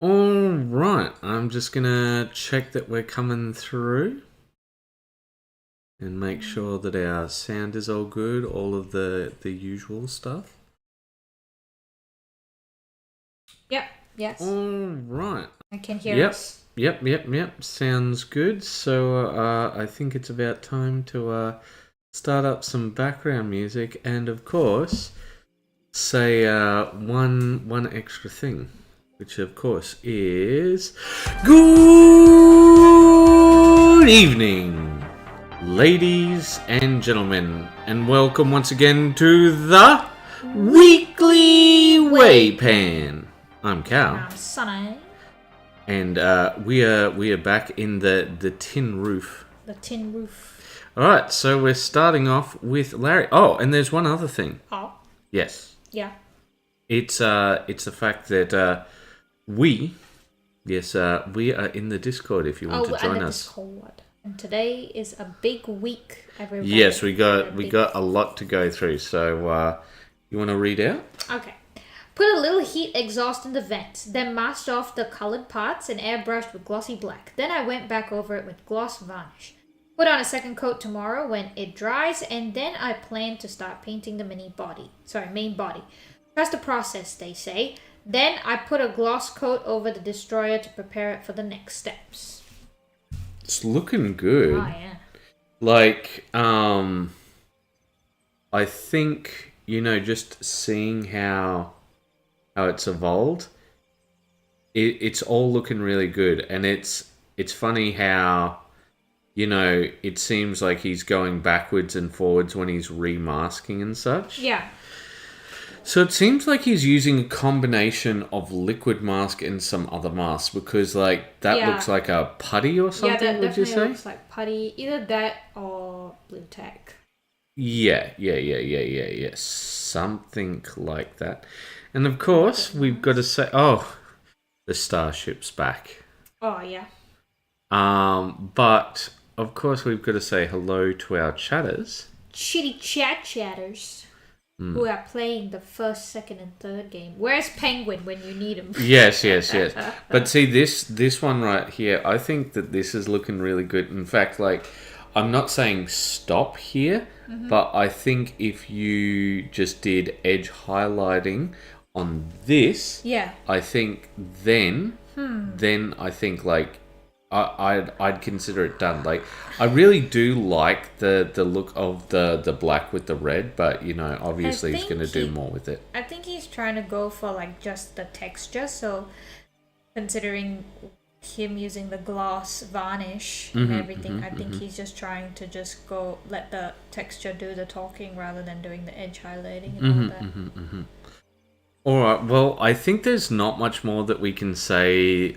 All right, I'm just gonna check that we're coming through and make sure that our sound is all good, all of the usual stuff. Yep, yes. All right. I can hear us. Yep. Sounds good. So I think it's about time to start up some background music and, of course, say one extra thing, which of course is good evening, ladies and gentlemen, and welcome once again to the weekly WAYPN. I'm Karl. I'm Sunny. And we are back in the tin roof. The tin roof. All right, so we're starting off with Larry. Oh, and there's one other thing. Oh. Yes. Yeah. It's the fact that we are in the Discord if you want to join us. Discord. And today is a big week, everybody. Yes, we got a lot to go through. So you want to read out? Okay. Put a little heat exhaust in the vent, then masked off the colored parts and airbrushed with glossy black. Then I went back over it with gloss varnish. Put on a second coat tomorrow when it dries, and then I plan to start painting the main body. Trust the process, they say. Then I put a gloss coat over the destroyer to prepare it for the next steps. It's looking good. Oh, yeah. Like, I think, just seeing how it's evolved, it's all looking really good. And it's funny how, it seems like he's going backwards and forwards when he's remasking and such. Yeah. So it seems like he's using a combination of liquid mask and some other masks, because that looks like a putty or something. Yeah, that would you say? definitely looks like putty. Either that or blue tack. Yeah. Something like that. And of course, we've got to say, the starship's back. Oh, yeah. But of course, we've got to say hello to our chatters. Chitty chatters. Who are playing the first, second, and third game. Where's Penguin when you need him? Yes. But see, this one right here, I think that this is looking really good. In fact, I'm not saying stop here, but I think if you just did edge highlighting on this, I think then I think I'd consider it done. I really do like the look of the black with the red, but obviously he's going to do more with it. I think he's trying to go for just the texture. So considering him using the gloss varnish and everything, I think he's just trying to just go let the texture do the talking rather than doing the edge highlighting and all that. All right. Well, I think there's not much more that we can say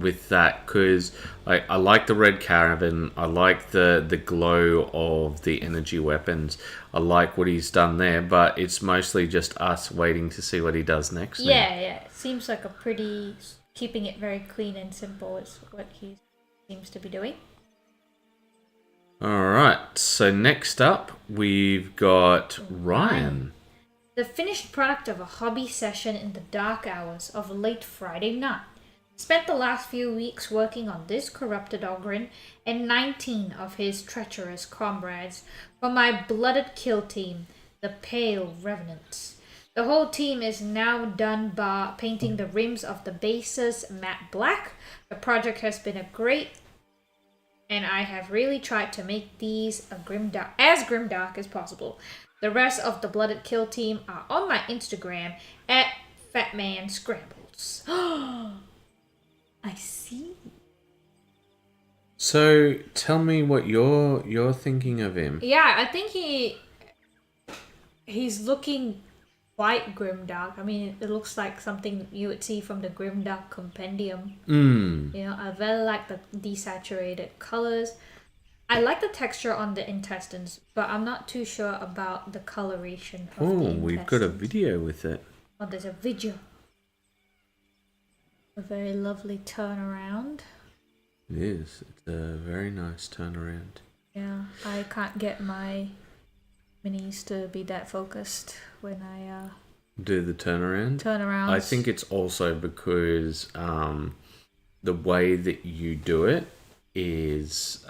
with that, because I like the red caravan. I like the glow of the energy weapons. I like what he's done there, but it's mostly just us waiting to see what he does next. Yeah. It seems like keeping it very clean and simple is what he seems to be doing. All right. So next up, we've got Ryan. The finished product of a hobby session in the dark hours of a late Friday night. Spent the last few weeks working on this corrupted Ogren and 19 of his treacherous comrades for my blooded kill team, the Pale Revenants. The whole team is now done by painting the rims of the bases matte black. The project has been and I have really tried to make these as grimdark as possible. The rest of the Blooded Kill team are on my Instagram at FatmanScrambles. I see. So tell me what you're thinking of him. Yeah, I think he's looking quite grimdark. I mean, it looks like something you would see from the Grimdark Compendium. I very like the desaturated colors. I like the texture on the intestines, but I'm not too sure about the coloration of the intestines. We've got a video with it. Oh, there's a video. A very lovely turnaround. It is. It's a very nice turnaround. Yeah, I can't get my minis to be that focused when I do the turnaround. turnarounds. I think it's also because the way that you do it is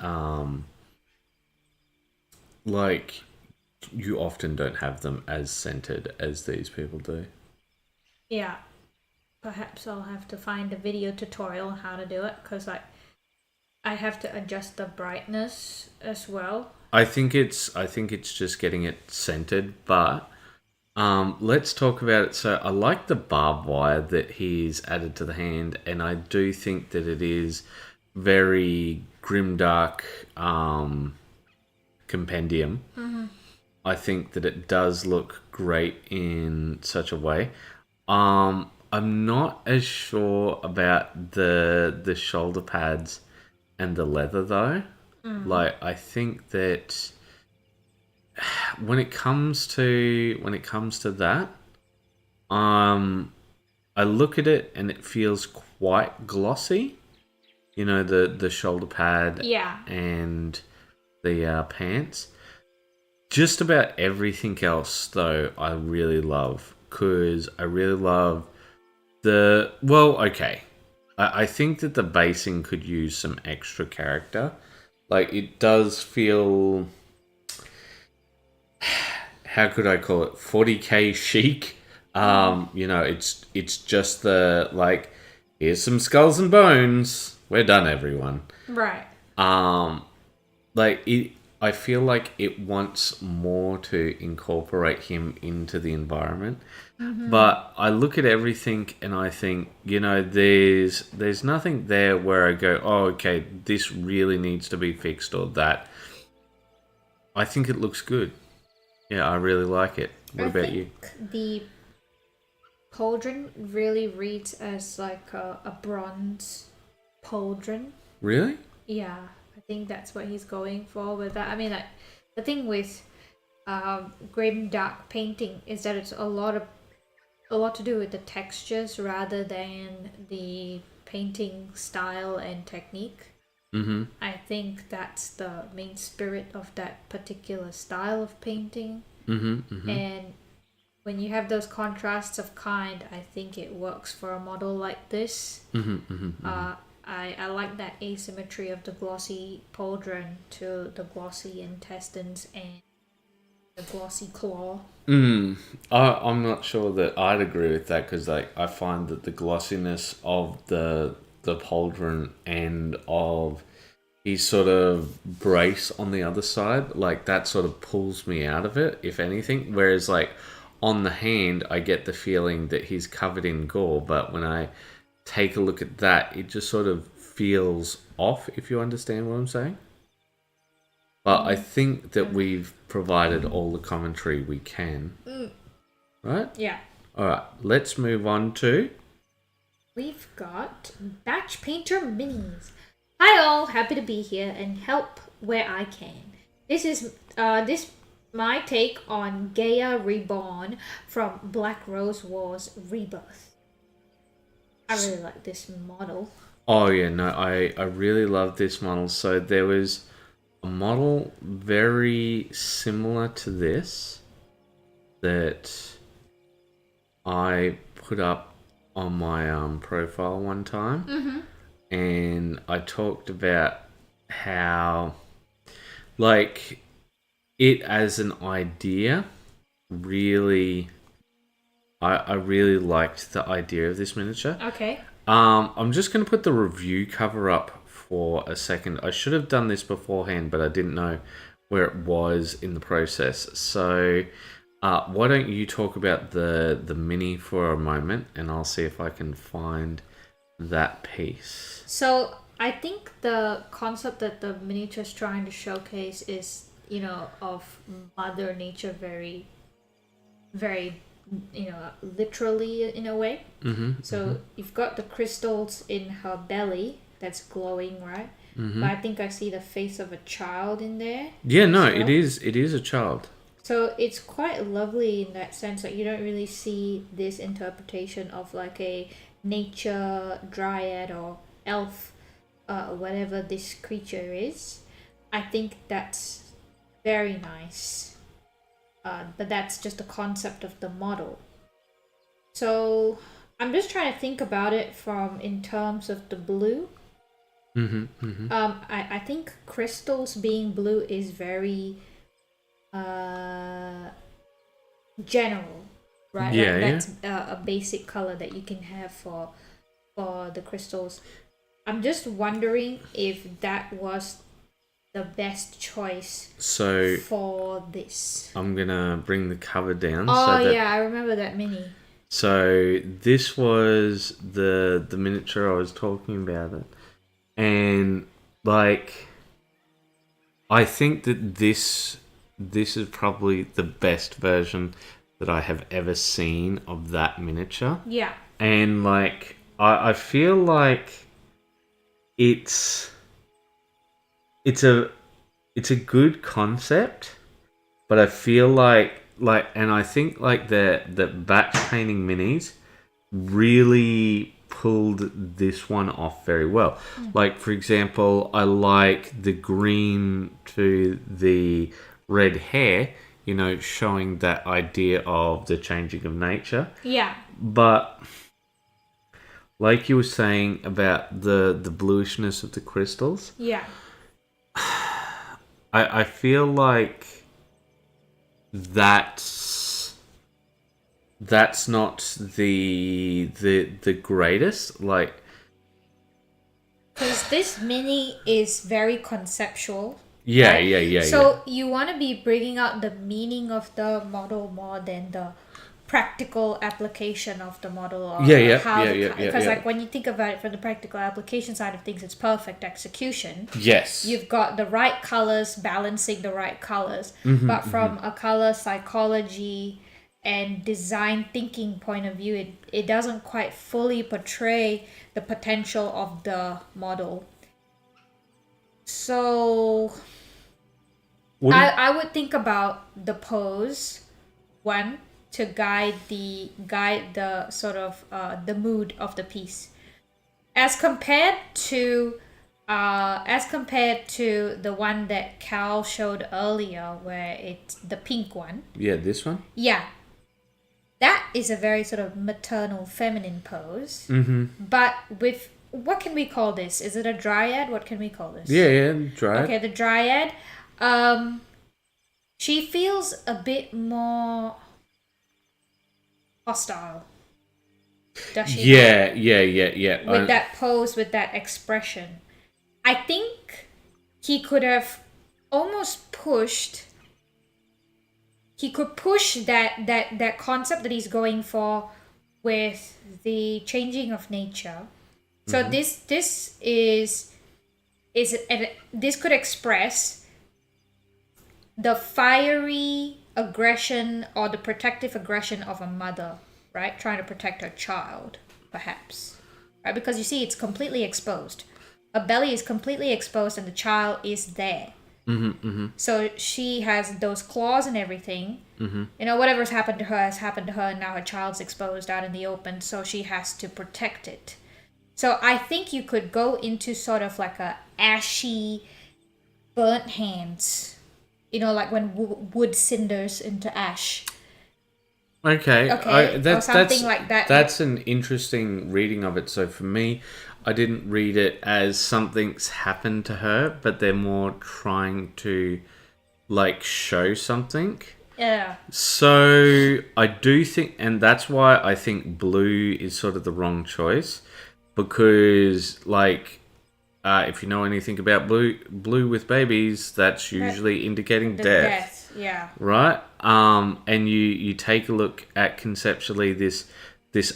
like you often don't have them as centered as these people do. Yeah. Perhaps I'll have to find a video tutorial on how to do it, because I have to adjust the brightness as well. I think it's just getting it centered, but let's talk about it. So I like the barbed wire that he's added to the hand, and I do think that it is very grimdark compendium. Mm-hmm. I think that it does look great in such a way. I'm not as sure about the shoulder pads and the leather though. Like I think that when it comes to that, I look at it and it feels quite glossy. You know, the shoulder pad Yeah. and the pants. Just about everything else though I really love, because I really love okay. I think that the basing could use some extra character. Like, it does feel... How could I call it? 40k chic. You know, it's just the, like, here's some skulls and bones. We're done, everyone. Right. Like, I feel like it wants more to incorporate him into the environment. Mm-hmm. But I look at everything and I think, you know, there's nothing there where I go, oh, okay, this really needs to be fixed or that. I think it looks good. Yeah, I really like it. What about you? The pauldron really reads as like a bronze pauldron. Really? Yeah, I think that's what he's going for with that. I mean, like, the thing with grim dark painting is that it's a lot to do with the textures rather than the painting style and technique. Mm-hmm. I think that's the main spirit of that particular style of painting. Mm-hmm. Mm-hmm. And when you have those contrasts of kind, I think it works for a model like this. Mm-hmm. Mm-hmm. I like that asymmetry of the glossy pauldron to the glossy intestines and the glossy claw. I'm not sure that I'd agree with that, because like I find that the glossiness of the pauldron and of his sort of brace on the other side, like that sort of pulls me out of it, if anything. Whereas like on the hand, I get the feeling that he's covered in gore, but when I take a look at that, it just sort of feels off, if you understand what I'm saying. But I think that we've provided all the commentary we can. Right? Yeah. Alright, let's move on to... We've got Batch Painter Minis. Hi all, happy to be here and help where I can. This is my take on Gaia Reborn from Black Rose Wars Rebirth. I really like this model. Oh yeah, no, I really love this model. So there was a model very similar to this that I put up on my profile one time. Mm-hmm. And I talked about how, like, it as an idea, really, I really liked the idea of this miniature. Okay. I'm just going to put the review cover up for a second. I should have done this beforehand, but I didn't know where it was in the process. So why don't you talk about the mini for a moment, and I'll see if I can find that piece. So I think the concept that the miniature is trying to showcase is, you know, of Mother Nature very, very, you know, literally in a way. Mm-hmm, so you've got the crystals in her belly that's glowing, right? Mm-hmm. But I think I see the face of a child in there. Yeah, no, well. It is a child. So it's quite lovely in that sense. Like, you don't really see this interpretation of like a nature dryad or elf, whatever this creature is. I think that's very nice. But that's just the concept of the model. So I'm just trying to think about it from in terms of the blue. I think crystals being blue is very general, right? Yeah, Like that's a basic color that you can have for the crystals. I'm just wondering if that was the best choice So for this. I'm gonna bring the cover down. Oh so that, yeah, I remember that mini. So this was the miniature I was talking about it, and like I think that this is probably the best version that I have ever seen of that miniature. Yeah. And like I feel like it's a good concept, but I feel like and I think like the batch painting minis really pulled this one off very well. Like for example, I like the green to the red hair, you know, showing that idea of the changing of nature. Yeah. But like you were saying about the bluishness of the crystals, Yeah. I feel like that's not the greatest. Like, Because this mini is very conceptual. yeah, right? yeah. So you want to be bringing out the meaning of the model more than the practical application of the model, or because like when you think about it from the practical application side of things, it's perfect execution. Yes. You've got the right colors, balancing the right colors, but from a color psychology and design thinking point of view, it doesn't quite fully portray the potential of the model. So I would think about the pose one to guide the sort of the mood of the piece, as compared to the one that Karl showed earlier, where it's the pink one. Yeah, this one. Yeah, that is a very sort of maternal, feminine pose. But with, what can we call this? Is it a dryad? What can we call this? Yeah, dryad. Okay, the dryad. She feels a bit more hostile. Does she? Yeah. With that pose, with that expression, I think he could have almost pushed. He could push that concept that he's going for with the changing of nature. So this could express the fiery aggression or the protective aggression of a mother, right? Trying to protect her child, perhaps. Right? Because you see, it's completely exposed. Her belly is completely exposed and the child is there. So she has those claws and everything. You know, whatever's happened to her has happened to her, and now her child's exposed out in the open, so she has to protect it. So I think you could go into sort of like a ashy, burnt hands. You know, like when wood cinders into ash. Okay, or something like that. That's an interesting reading of it. So for me, I didn't read it as something's happened to her, but they're more trying to like show something. Yeah. So I do think, and that's why I think blue is sort of the wrong choice, because like if you know anything about blue with babies, that's usually indicating death. Yeah. Right? And you take a look at conceptually this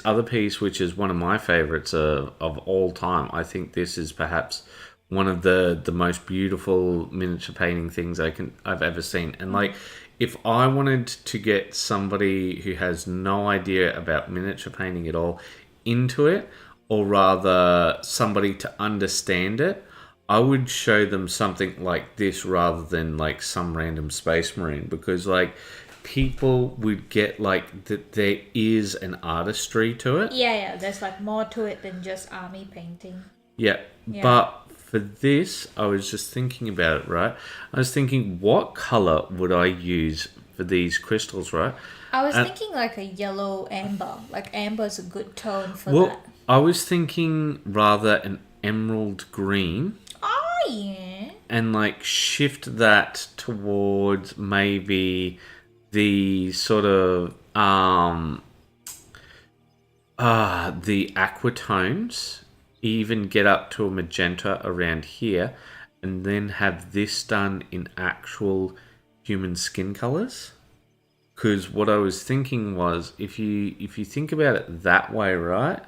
other piece, which is one of my favorites of all time. I think this is perhaps one of the most beautiful miniature painting things I've ever seen. And like, if I wanted to get somebody who has no idea about miniature painting at all into it, or rather somebody to understand it, I would show them something like this rather than like some random Space Marine, because like people would get like that there is an artistry to it. Yeah, there's like more to it than just army painting. Yeah. But for this, I was just thinking about it, right? I was thinking, what color would I use for these crystals, right? I was thinking like a yellow amber. Like amber is a good tone for Well, that. I was thinking rather an emerald green. Oh, yeah. And like shift that towards maybe the sort of the aquatones, even get up to a magenta around here, and then have this done in actual human skin colors. Because what I was thinking was, if you think about it that way, right?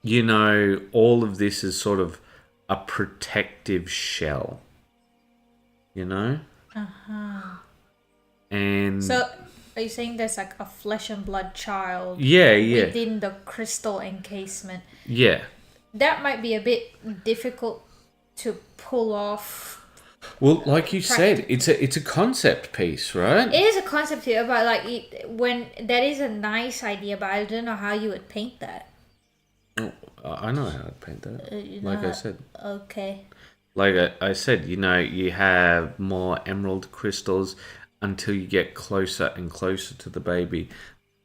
You know, all of this is sort of a protective shell. You know? And So, are you saying there's like a flesh and blood child yeah. within the crystal encasement? Yeah. That might be a bit difficult to pull off. Well, like you said, it's a concept piece, right? It is a concept here, but like when that is a nice idea, but I don't know how you would paint that. Oh, I know how to paint that. I said. Okay. Like I said, you know, you have more emerald crystals until you get closer and closer to the baby,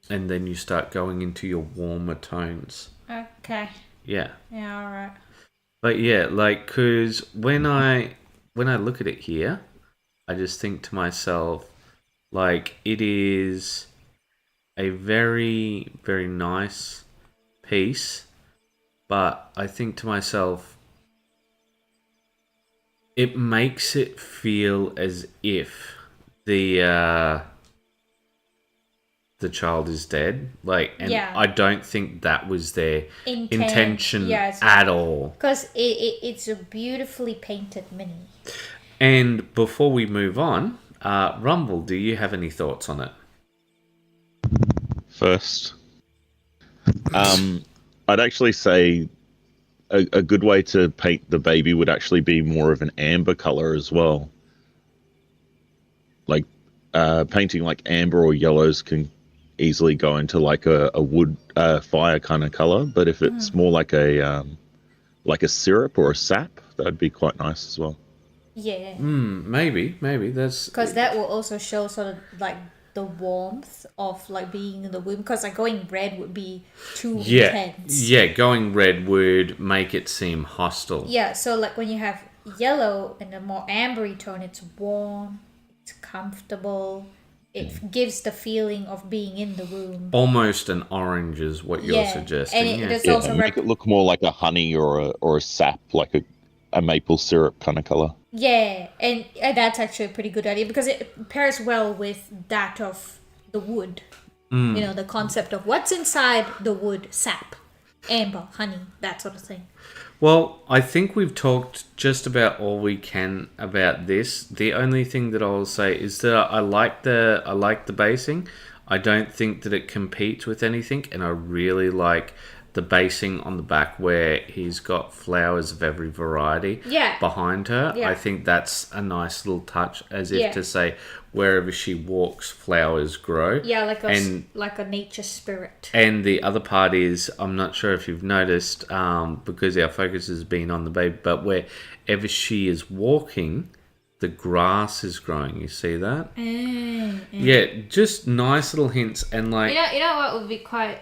and then you start going into your warmer tones. Okay. Yeah. Yeah. All right. But yeah, like, cause when I look at it here, I just think to myself, like, it is a very, very nice piece, but I think to myself, it makes it feel as if the child is dead. Like, and Yeah. I don't think that was their intention Yes. at all. Because it's a beautifully painted mini. And before we move on, Rumble, do you have any thoughts on it? First, I'd actually say a good way to paint the baby would actually be more of an amber color as well. Like painting like amber or yellows can easily go into like a wood fire kind of color, but if it's more like a syrup or a sap, that'd be quite nice as well. Yeah. Maybe that's Because that will also show sort of like the warmth of like being in the womb. Because like going red would be too intense. Yeah, going red would make it seem hostile. Yeah, so like when you have yellow and a more ambery tone, it's warm, it's comfortable, it gives the feeling of being in the womb. Almost an orange is what you're suggesting. And it's Yeah, also make it look more like a honey or a sap, like a maple syrup kind of color. Yeah, and that's actually a pretty good idea because it pairs well with that of the wood. You know, the concept of what's inside the wood, sap, amber, honey, that sort of thing. Well, I think we've talked just about all we can about this. The only thing that I'll say is that I like the basing. I don't think that it competes with anything, and I really like the basing on the back where he's got flowers of every variety behind her. Yeah. I think that's a nice little touch, as if to say wherever she walks, flowers grow. Yeah, like a nature spirit. And the other part is, I'm not sure if you've noticed, because our focus has been on the baby, but wherever she is walking, the grass is growing. You see that? Yeah, just nice little hints, and like you know what would be quite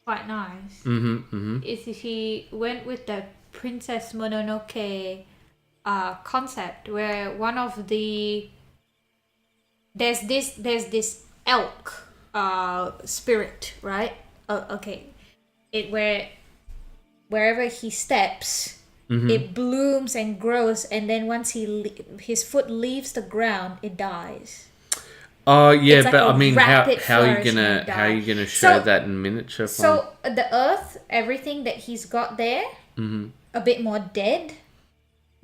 nice is if he went with the Princess Mononoke concept where one of the there's this elk spirit, right? Okay, wherever he steps, it blooms and grows, and then once his foot leaves the ground, it dies. Oh yeah, Like but I mean, how are you flourishing gonna show that in miniature form? So the earth, everything that he's got there, a bit more dead,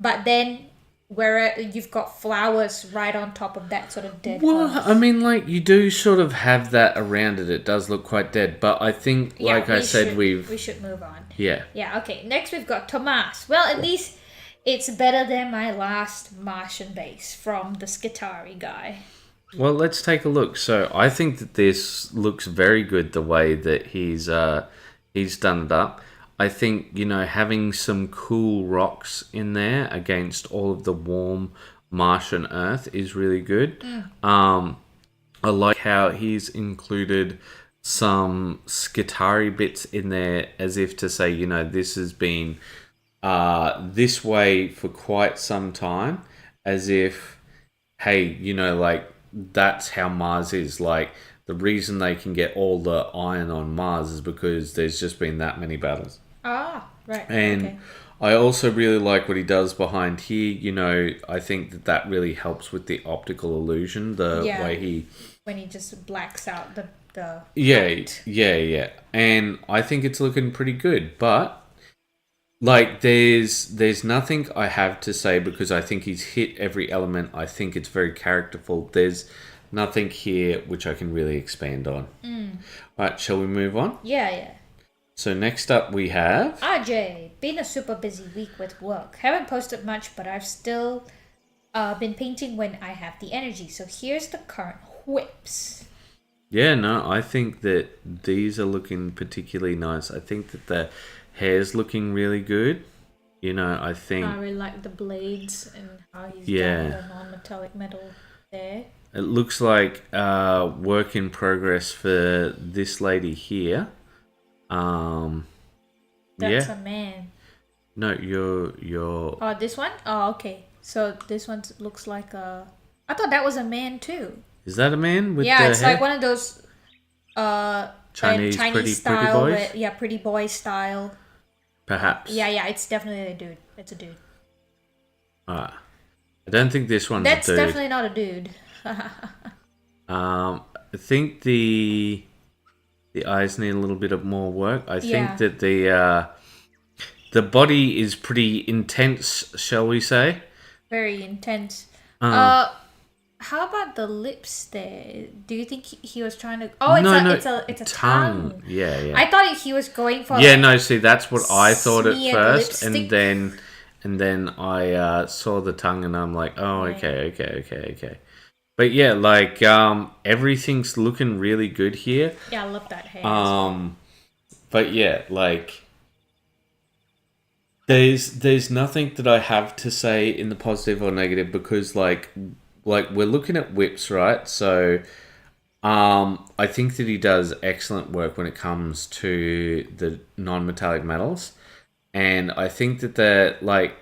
but then where you've got flowers right on top of that sort of dead. Well, earth. I mean, like you do sort of have that around it. It does look quite dead, but I think, like I said, we should move on. Yeah. Okay. Next, we've got Tomas. Well, at least it's better than my last Martian base from the Skitari guy. Well, let's take a look. So I think that this looks very good the way that he's done it up. I think, you know, having some cool rocks in there against all of the warm Martian earth is really good. I like how he's included some skitari bits in there as if to say, you know, this has been this way for quite some time, as if, hey, you know, like, that's how Mars is. Like, the reason they can get all the iron on Mars is because there's just been that many battles. Ah, right. And okay. I also really like what he does behind here. You know, I think that really helps with the optical illusion, the way he... When he just blacks out the Yeah. And I think it's looking pretty good. But, like, there's nothing I have to say because I think he's hit every element. I think it's very characterful. There's nothing here which I can really expand on. Right, shall we move on? Yeah. So next up we have... RJ, been a super busy week with work. Haven't posted much, but I've still been painting when I have the energy. So here's the current whips. Yeah, no, I think that these are looking particularly nice. I think that the hair's looking really good. You know, I think... I really like the blades and how he's done the non-metallic metal there. It looks like work in progress for this lady here. That's a man. No, you're... Oh, this one? Oh, okay. So this one looks like a... I thought that was a man too. Is that a man with the it's hair? like one of those Chinese style, pretty boys? pretty boy style. Perhaps. Yeah, it's definitely a dude. It's a dude. I don't think this one's That's a dude. definitely not a dude. I think the eyes need a little bit of more work. I think that the body is pretty intense, shall we say? Very intense. How about the lips there? Do you think he was trying to... Oh, it's a tongue. Yeah. I thought he was going for... Yeah, no, see, that's what I thought at first. Lipstick. And then I saw the tongue and I'm like, oh, okay. But yeah, like, everything's looking really good here. Yeah, I love that hair. As well. But yeah, like... There's nothing that I have to say in the positive or negative because, like we're looking at whips, right? So I think that he does excellent work when it comes to the non-metallic metals. And I think that like...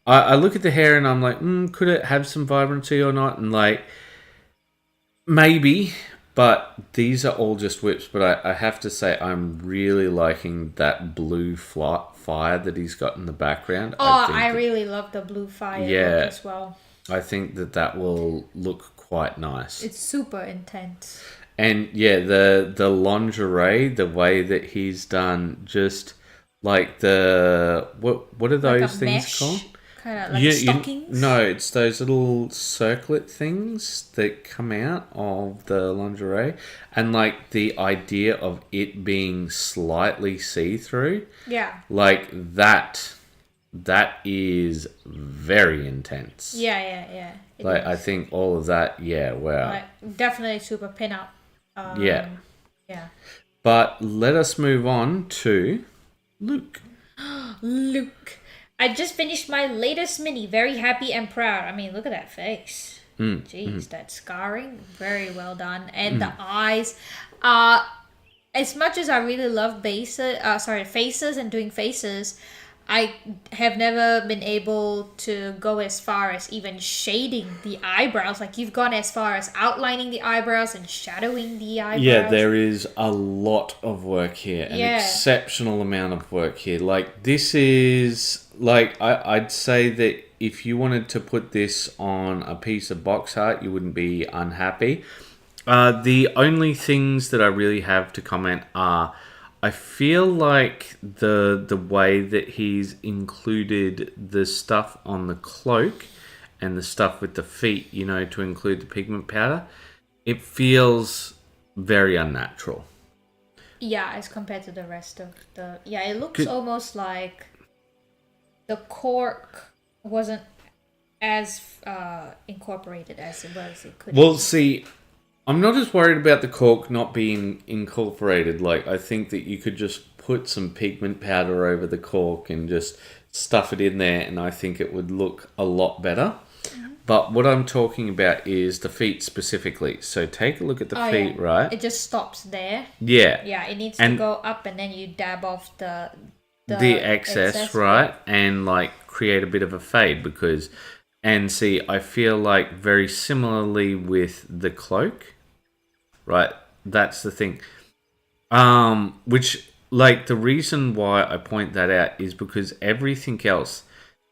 I look at the hair and I'm like, could it have some vibrancy or not? And like, maybe, but these are all just whips. But I have to say, I'm really liking that blue fire that he's got in the background. I really love the blue fire look as well. I think that will look quite nice. It's super intense. And yeah, the lingerie, the way that he's done, just like the... What are those like things mesh? called? Kind of like stockings? No, it's those little circlet things that come out of the lingerie. And like the idea of it being slightly see-through. Yeah. Like that is very intense. Yeah. Like, I think all of that, wow. Like, definitely super pin-up. Yeah. But let us move on to Luke. Luke. I just finished my latest mini. Very happy and proud. I mean, look at that face. Jeez, that scarring. Very well done. And the eyes. As much as I really love faces and doing faces, I have never been able to go as far as even shading the eyebrows. Like, you've gone as far as outlining the eyebrows and shadowing the eyebrows. Yeah, there is a lot of work here. An exceptional amount of work here. Like, this is... Like, I'd say that if you wanted to put this on a piece of box art, you wouldn't be unhappy. The only things that I really have to comment are... I feel like the way that he's included the stuff on the cloak and the stuff with the feet, you know, to include the pigment powder, it feels very unnatural. Yeah, as compared to the rest of the... Yeah, it looks almost like the cork wasn't as incorporated as it was. It could. Well, see... I'm not as worried about the cork not being incorporated. Like, I think that you could just put some pigment powder over the cork and just stuff it in there, and I think it would look a lot better. But what I'm talking about is the feet specifically. So take a look at the feet, right? It just stops there. Yeah. Yeah, it needs to go up and then you dab off the excess, right? And like create a bit of a fade because, and see, I feel like very similarly with the cloak, right? That's the thing. Which like the reason why I point that out is because everything else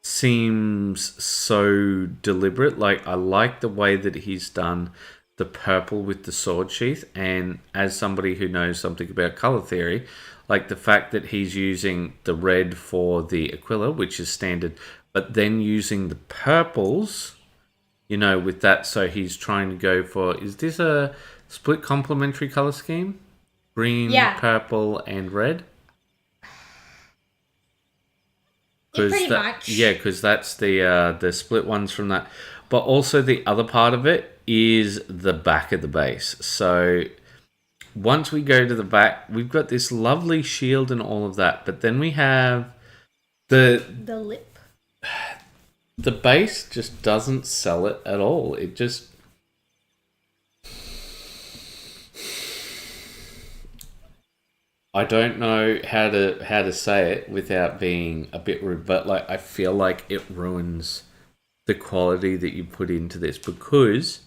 seems so deliberate. Like I like the way that he's done the purple with the sword sheath, and as somebody who knows something about color theory, like the fact that he's using the red for the Aquila, which is standard, but then using the purples, you know, with that. So he's trying to go for, is this a split complementary color scheme? Green, purple, and red? Pretty much. Yeah, because that's the split ones from that. But also the other part of it is the back of the base. So once we go to the back, we've got this lovely shield and all of that. But then we have the lip. The base just doesn't sell it at all. It just... I don't know how to say it without being a bit rude, but like I feel like it ruins the quality that you put into this, because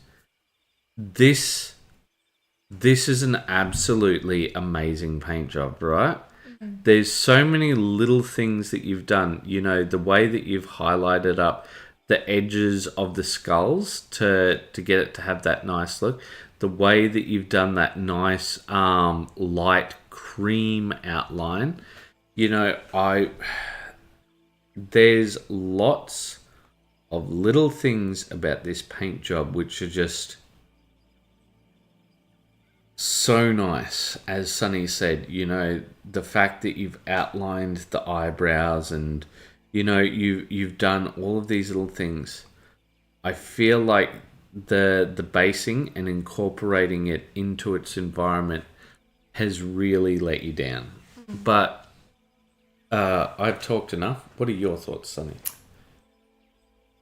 this is an absolutely amazing paint job, right? Mm-hmm. There's so many little things that you've done. You know, the way that you've highlighted up the edges of the skulls to get it to have that nice look. The way that you've done that nice light cream outline. You know, there's lots of little things about this paint job which are just so nice. As Sunny said, you know, the fact that you've outlined the eyebrows and, you know, you've done all of these little things. I feel like the basing and incorporating it into its environment has really let you down. But I've talked enough. What are your thoughts, Sunny?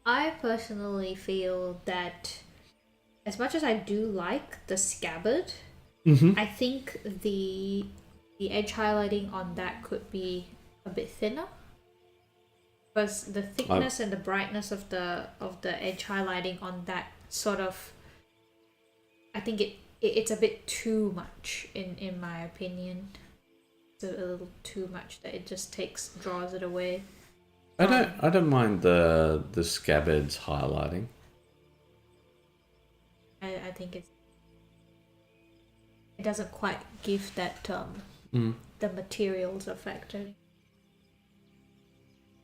I personally feel that as much as I do like the scabbard, I think the edge highlighting on that could be a bit thinner, because the thickness and the brightness of the edge highlighting on that sort of, I think it's a bit too much in my opinion. It's a little too much that it just draws it away. I don't mind the scabbards highlighting. I think it doesn't quite give that the materials effect.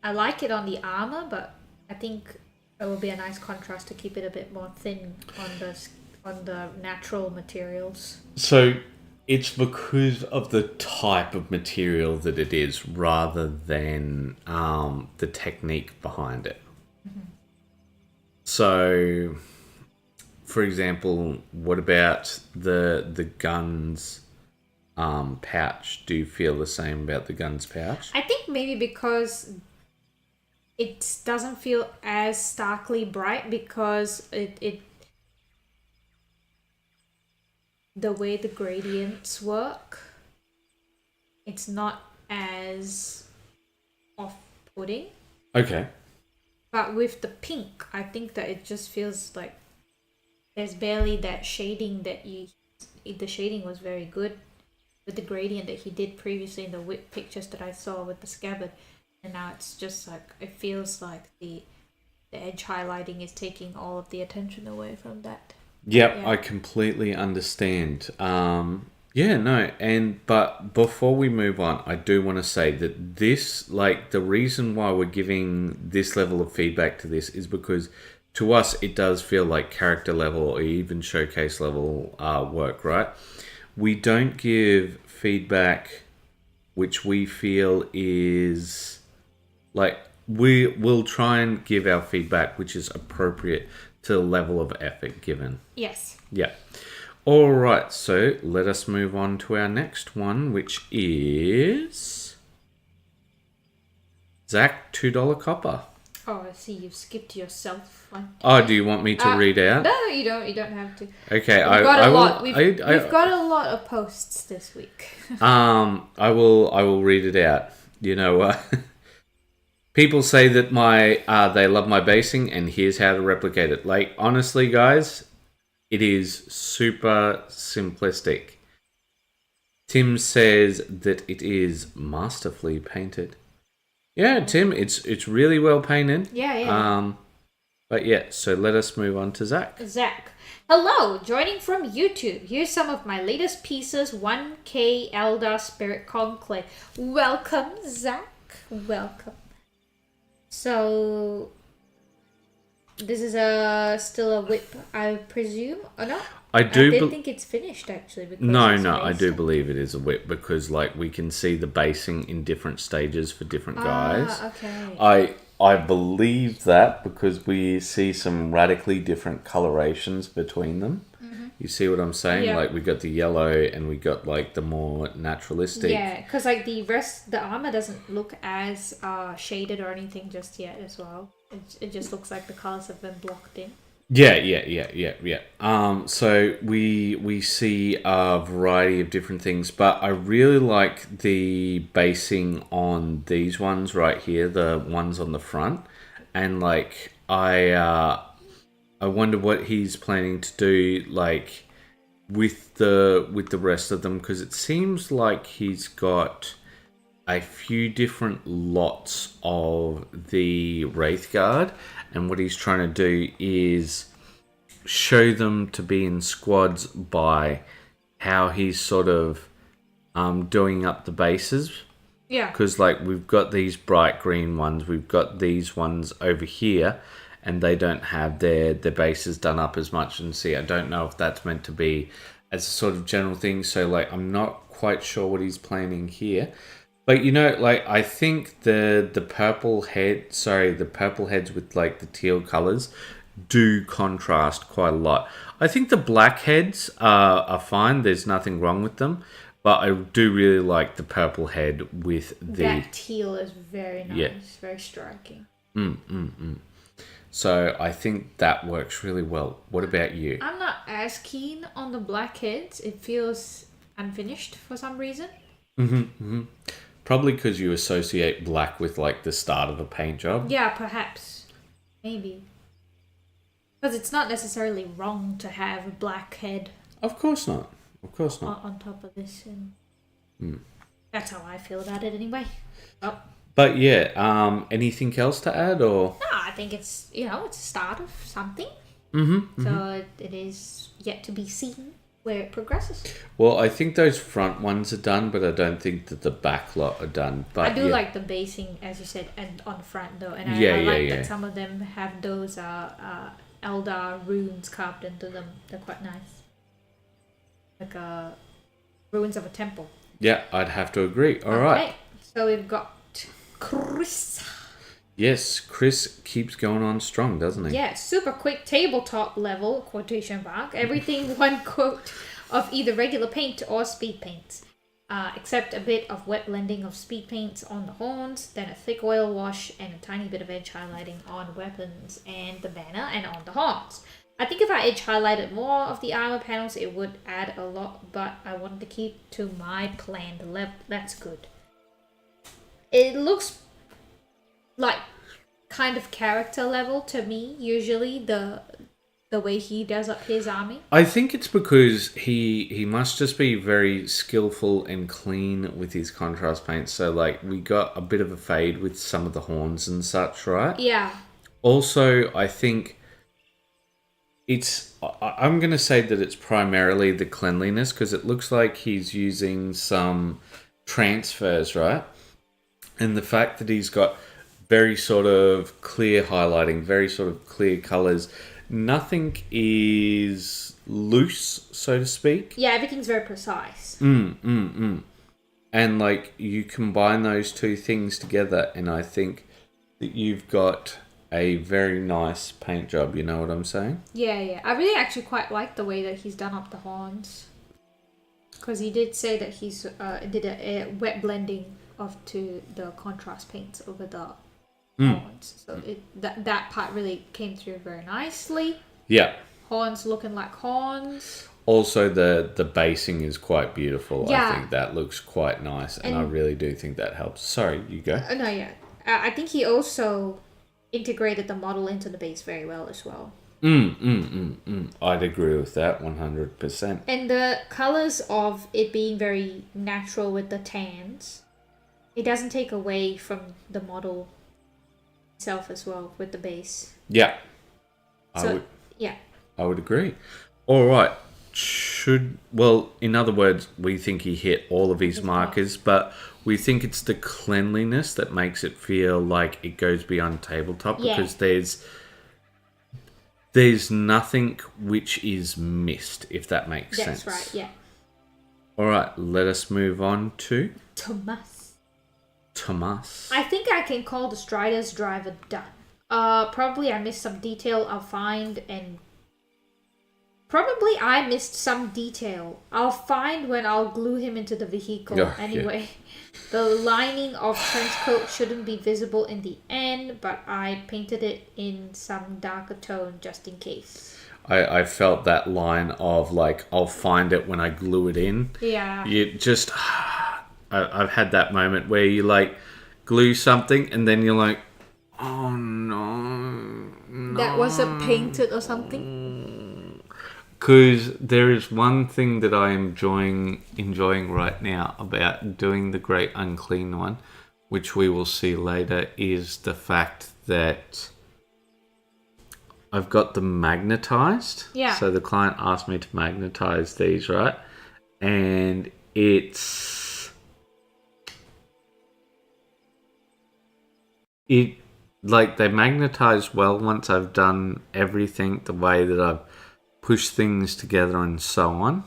I like it on the armor, but I think it will be a nice contrast to keep it a bit more thin on the natural materials. So it's because of the type of material that it is, rather than the technique behind it. Mm-hmm. So, for example, what about the gun's pouch? Do you feel the same about the gun's pouch? I think maybe because it doesn't feel as starkly bright, because it the way the gradients work, it's not as off-putting. Okay. But with the pink, I think that it just feels like there's barely that shading the shading was very good with the gradient that he did previously in the whip pictures that I saw with the scabbard. And now it's just like, it feels like the edge highlighting is taking all of the attention away from that. Yep, yeah. I completely understand. But before we move on, I do want to say that this, like, the reason why we're giving this level of feedback to this is because to us it does feel like character level or even showcase level work, right? We don't give feedback which we feel is like, we will try and give our feedback which is appropriate to the level of effort given. Yes. Yeah. All right, so let us move on to our next one, which is Zach $2 Copper. Oh, I see. You've skipped yourself. Oh, do you want me to read out? No, you don't. You don't have to. Okay, We've got a lot. Will. We've got a lot of posts this week. I will read it out. You know what? People say that they love my basing, and here's how to replicate it. Like, honestly, guys, it is super simplistic. Tim says that it is masterfully painted. Yeah, Tim, it's really well painted. Yeah. But yeah, so let us move on to Zach. Zach. Hello, joining from YouTube. Here's some of my latest pieces, 1K Eldar Spirit Conclave. Welcome, Zach. Welcome. So, this is still a whip, I presume, or not? I didn't think it's finished, actually. Because no, I do believe it is a whip because, like, we can see the basing in different stages for different guys. Okay. I believe that because we see some radically different colorations between them. Mm-hmm. You see what I'm saying? Yeah. Like, we got the yellow and we got, like, the more naturalistic. Yeah, because, like, the armor doesn't look as shaded or anything just yet as well. It just looks like the colors have been blocked in. Yeah. So we see a variety of different things, but I really like the basing on these ones right here, the ones on the front, and like I wonder what he's planning to do, like with the rest of them, because it seems like he's got a few different lots of the Wraith Guard, and what he's trying to do is show them to be in squads by how he's sort of doing up the bases. Yeah. Because, like, we've got these bright green ones, we've got these ones over here, and they don't have their bases done up as much. And see, I don't know if that's meant to be as a sort of general thing. So, like, I'm not quite sure what he's planning here. But, you know, like, I think the purple heads with, like, the teal colours do contrast quite a lot. I think the black heads are fine. There's nothing wrong with them. But I do really like the purple head with the... That teal is very nice. Yeah. Very striking. So I think that works really well. What about you? I'm not as keen on the black heads. It feels unfinished for some reason. Probably because you associate black with, like, the start of a paint job. Yeah, perhaps. Maybe. Because it's not necessarily wrong to have a black head. Of course not. On top of this. And that's how I feel about it anyway. Oh. But yeah, anything else to add, or? No, I think it's, it's a start of something. So it is yet to be seen where it progresses. Well, I think those front ones are done, but I don't think that the back lot are done. But I do like the basing, as you said, and on the front though, and I like that some of them have those Eldar runes carved into them. They're quite nice, like ruins of a temple. Yeah, I'd have to agree. All right. So we've got Chris. Yes, Chris keeps going on strong, doesn't he? Yeah, super quick tabletop level, quotation mark, everything one quote of either regular paint or speed paints. Except a bit of wet blending of speed paints on the horns, then a thick oil wash and a tiny bit of edge highlighting on weapons and the banner and on the horns. I think if I edge highlighted more of the armor panels, it would add a lot, but I wanted to keep to my planned level. That's good. It looks like kind of character level to me, usually, the way he does up his army. I think it's because he must just be very skillful and clean with his contrast paints. So, like, we got a bit of a fade with some of the horns and such, right? Yeah. Also, I think I'm going to say that it's primarily the cleanliness, because it looks like he's using some transfers, right? And the fact that he's got very sort of clear highlighting, very sort of clear colours. Nothing is loose, so to speak. Yeah, everything's very precise. And, like, you combine those two things together, and I think that you've got a very nice paint job, you know what I'm saying? Yeah. I really actually quite like the way that he's done up the horns. Because he did say that he's did a wet blending to the contrast paints over the horns. So that part really came through very nicely. Yeah. Horns looking like horns. Also, the basing is quite beautiful. Yeah. I think that looks quite nice, and I really do think that helps. Sorry, you go. No, yeah. I think he also integrated the model into the base very well as well. I'd agree with that 100%. And the colors of it being very natural with the tans, it doesn't take away from the model itself as well with the base. Yeah. Yeah. I would agree. All right. In other words, we think he hit all of his markers, but we think it's the cleanliness that makes it feel like it goes beyond tabletop, because there's nothing which is missed, if that makes sense. That's right, yeah. All right, let us move on to Thomas. I think I can call the Strider's driver done. Probably I missed some detail I'll find, and probably I missed some detail I'll find when I'll glue him into the vehicle. Anyway. Yeah. The lining of trench coat shouldn't be visible in the end, but I painted it in some darker tone just in case. I felt that line of like, I'll find it when I glue it in. Yeah. You just, I've had that moment where you like glue something and then you're like, oh no. That wasn't painted or something? Because there is one thing that I am enjoying right now about doing the Great Unclean one, which we will see later, is the fact that I've got them magnetized. Yeah. So the client asked me to magnetize these, right? And it like they magnetize well once I've done everything the way that I've push things together and so on.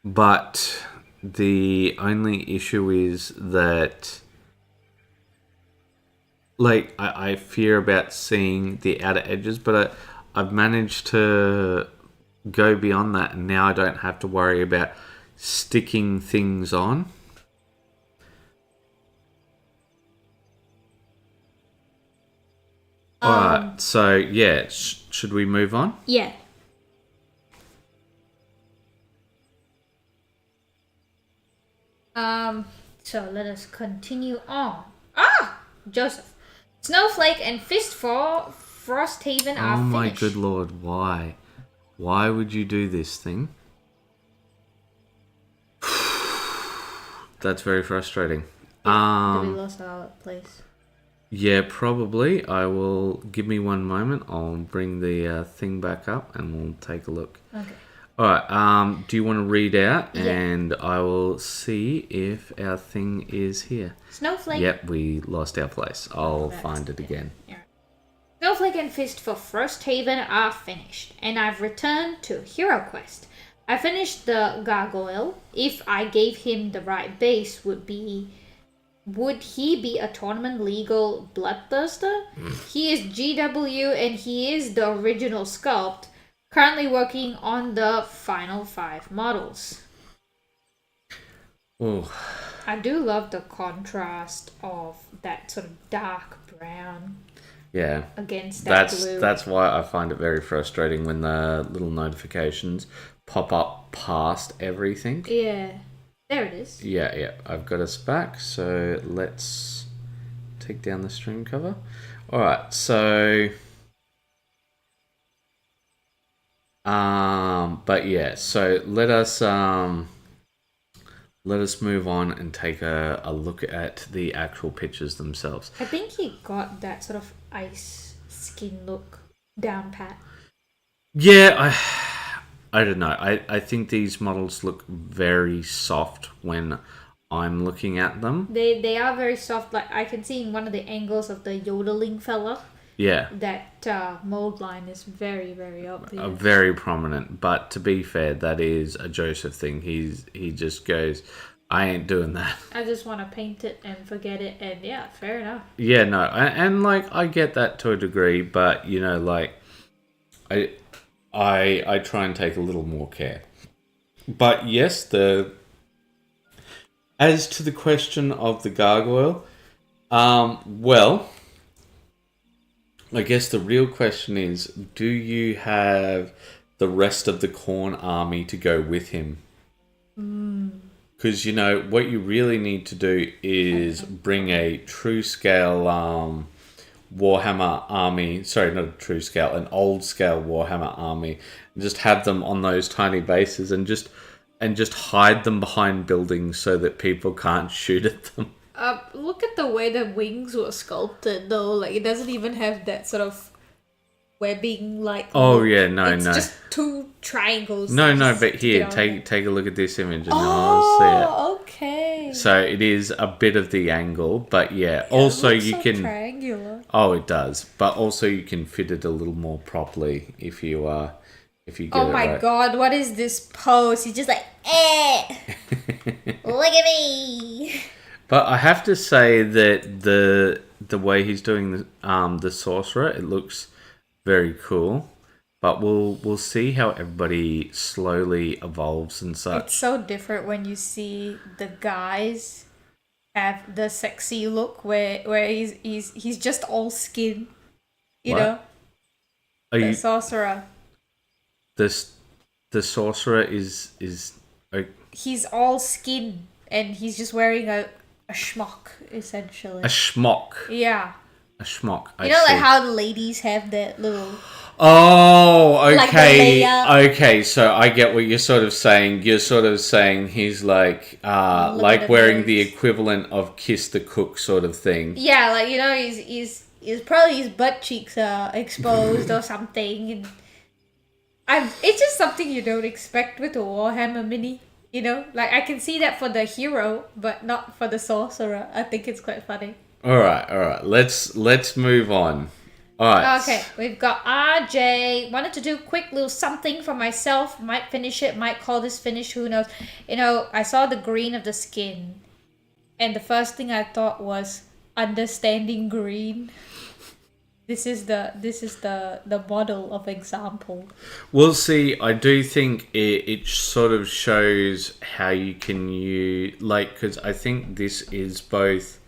But the only issue is that like I fear about seeing the outer edges, but I've managed to go beyond that, and now I don't have to worry about sticking things on. Alright, so yeah, should we move on? Yeah. So let us continue on. Joseph. Snowflake and Fist for Frosthaven are finished. Oh my good lord, why? Why would you do this thing? That's very frustrating. Did we lost our place? Yeah, probably. Give me one moment. I'll bring the thing back up and we'll take a look. Okay. Alright, do you want to read out? Yeah. And I will see if our thing is here. Snowflake. Yep, we lost our place. I'll find it again. Yeah. Snowflake and Fist for Frosthaven are finished, and I've returned to Hero Quest. I finished the Gargoyle. If I gave him the right base, would he be a tournament legal bloodthirster? He is GW and he is the original sculpt. Currently working on the final 5 models. Oh. I do love the contrast of that sort of dark brown. Yeah. Against that blue. That's why I find it very frustrating when the little notifications pop up past everything. Yeah. There it is. Yeah. I've got us back, so let's take down the stream cover. Alright, so but yeah, so let us move on and take a look at the actual pictures themselves. I think he got that sort of ice skin look down pat. Yeah, I don't know. I think these models look very soft when I'm looking at them. They are very soft. Like I can see in one of the angles of the yodeling fella. Yeah. That mold line is very, very obvious. Very prominent. But to be fair, that is a Joseph thing. He just goes, I ain't doing that. I just want to paint it and forget it. And yeah, fair enough. Yeah, no. And like, I get that to a degree. But, you know, like, I try and take a little more care. But yes, as to the question of the gargoyle, Well, I guess the real question is, do you have the rest of the Khorne army to go with him? Because, what you really need to do is bring a true scale Warhammer army. Sorry, not a true scale, an old scale Warhammer army. And just have them on those tiny bases and just hide them behind buildings so that people can't shoot at them. Look at the way the wings were sculpted, though. Like, it doesn't even have that sort of webbing, like... Oh, look. yeah, no. It's just two triangles. No, but here, take a look at this image and you'll see it. Oh, okay. So it is a bit of the angle, but yeah. Also, it looks you so can... triangular. Oh, it does. But also you can fit it a little more properly if you get it right. Oh my god, what is this pose? He's just like, look at me. But I have to say that the way he's doing the sorcerer, it looks very cool. But we'll see how everybody slowly evolves and such. It's so different when you see the guys have the sexy look where he's just all skin. You What? know? Are Sorcerer. The sorcerer is He's all skin and he's just wearing a schmuck, essentially. a schmuck. Yeah. A schmuck. You know, like how the ladies have that little... Oh, Like the okay. layer. Okay, so I get what you're sort of saying. You're sort of saying he's like at wearing those. the equivalent of Kiss the Cook sort of thing. Yeah, like, he's probably his butt cheeks are exposed or something. And it's just something you don't expect with a Warhammer mini. Like, I can see that for the hero, but not for the sorcerer. I think it's quite funny. All right. Let's move on. All right. Okay, we've got RJ. Wanted to do a quick little something for myself. Might finish it, might call this finished, who knows. I saw the green of the skin. And the first thing I thought was understanding green. This is the model of example. We'll see. I do think it sort of shows how you can use, like, because I think this is both.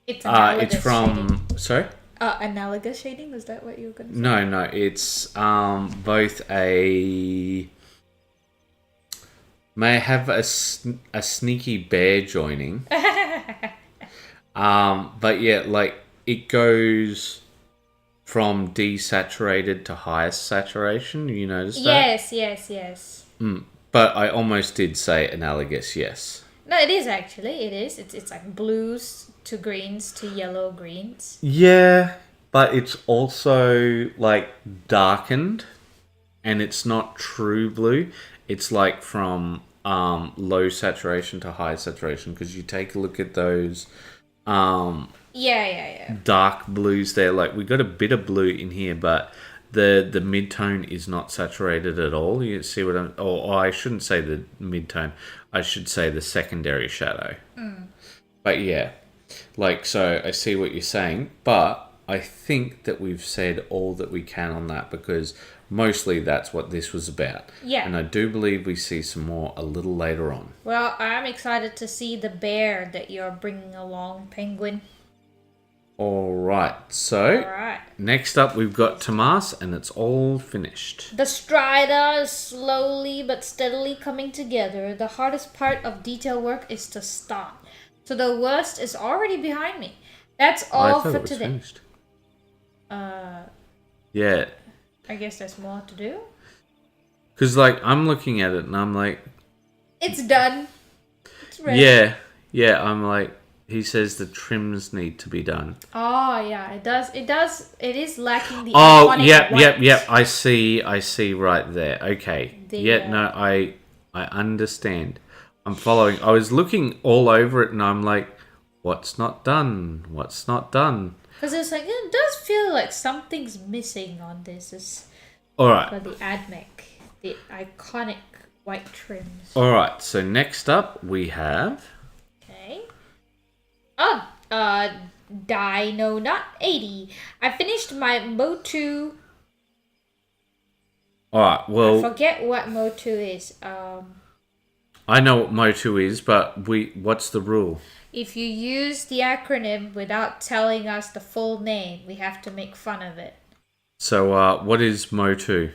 It's analogous it's from. shading. Sorry. Analogous shading. Was that what you were going to say? No. It's both a. May have a sneaky bear joining. But yeah, like it goes from desaturated to highest saturation. You noticed that? Yes. But I almost did say analogous, yes. No, it is actually. It is. It's like blues to greens to yellow greens. Yeah, but it's also like darkened, and it's not true blue. It's like from low saturation to high saturation, because you take a look at those Yeah. dark blues there. Like, we got a bit of blue in here, but the mid-tone is not saturated at all. You see what I'm... Or I shouldn't say the mid-tone. I should say the secondary shadow. But yeah, like, so I see what you're saying, but I think that we've said all that we can on that, because mostly that's what this was about. Yeah. And I do believe we see some more a little later on. Well, I'm excited to see the bear that you're bringing along, Penguin. Alright, so Alright. next up we've got Tomas, and it's all finished. The Strider is slowly but steadily coming together. The hardest part of detail work is to start. So the worst is already behind me. That's all I thought for it was today. finished. Yeah. I guess there's more to do. Because, like, I'm looking at it and I'm like... It's done. It's ready. Yeah, I'm like... He says the trims need to be done. Oh, yeah, it does. It is lacking the Oh, iconic yep. white. I see right there. Okay. I understand. I'm following. I was looking all over it and I'm like, what's not done? What's not done? Because it's like, it does feel like something's missing on this. Alright. For the AdMech, the iconic white trims. Alright, so next up we have... Okay. Oh, Dino Not 80. I finished my Motu. Alright, well... I forget what Motu is. I know what Motu is, but what's the rule? if you use the acronym without telling us the full name, we have to make fun of it. So, what is Motu?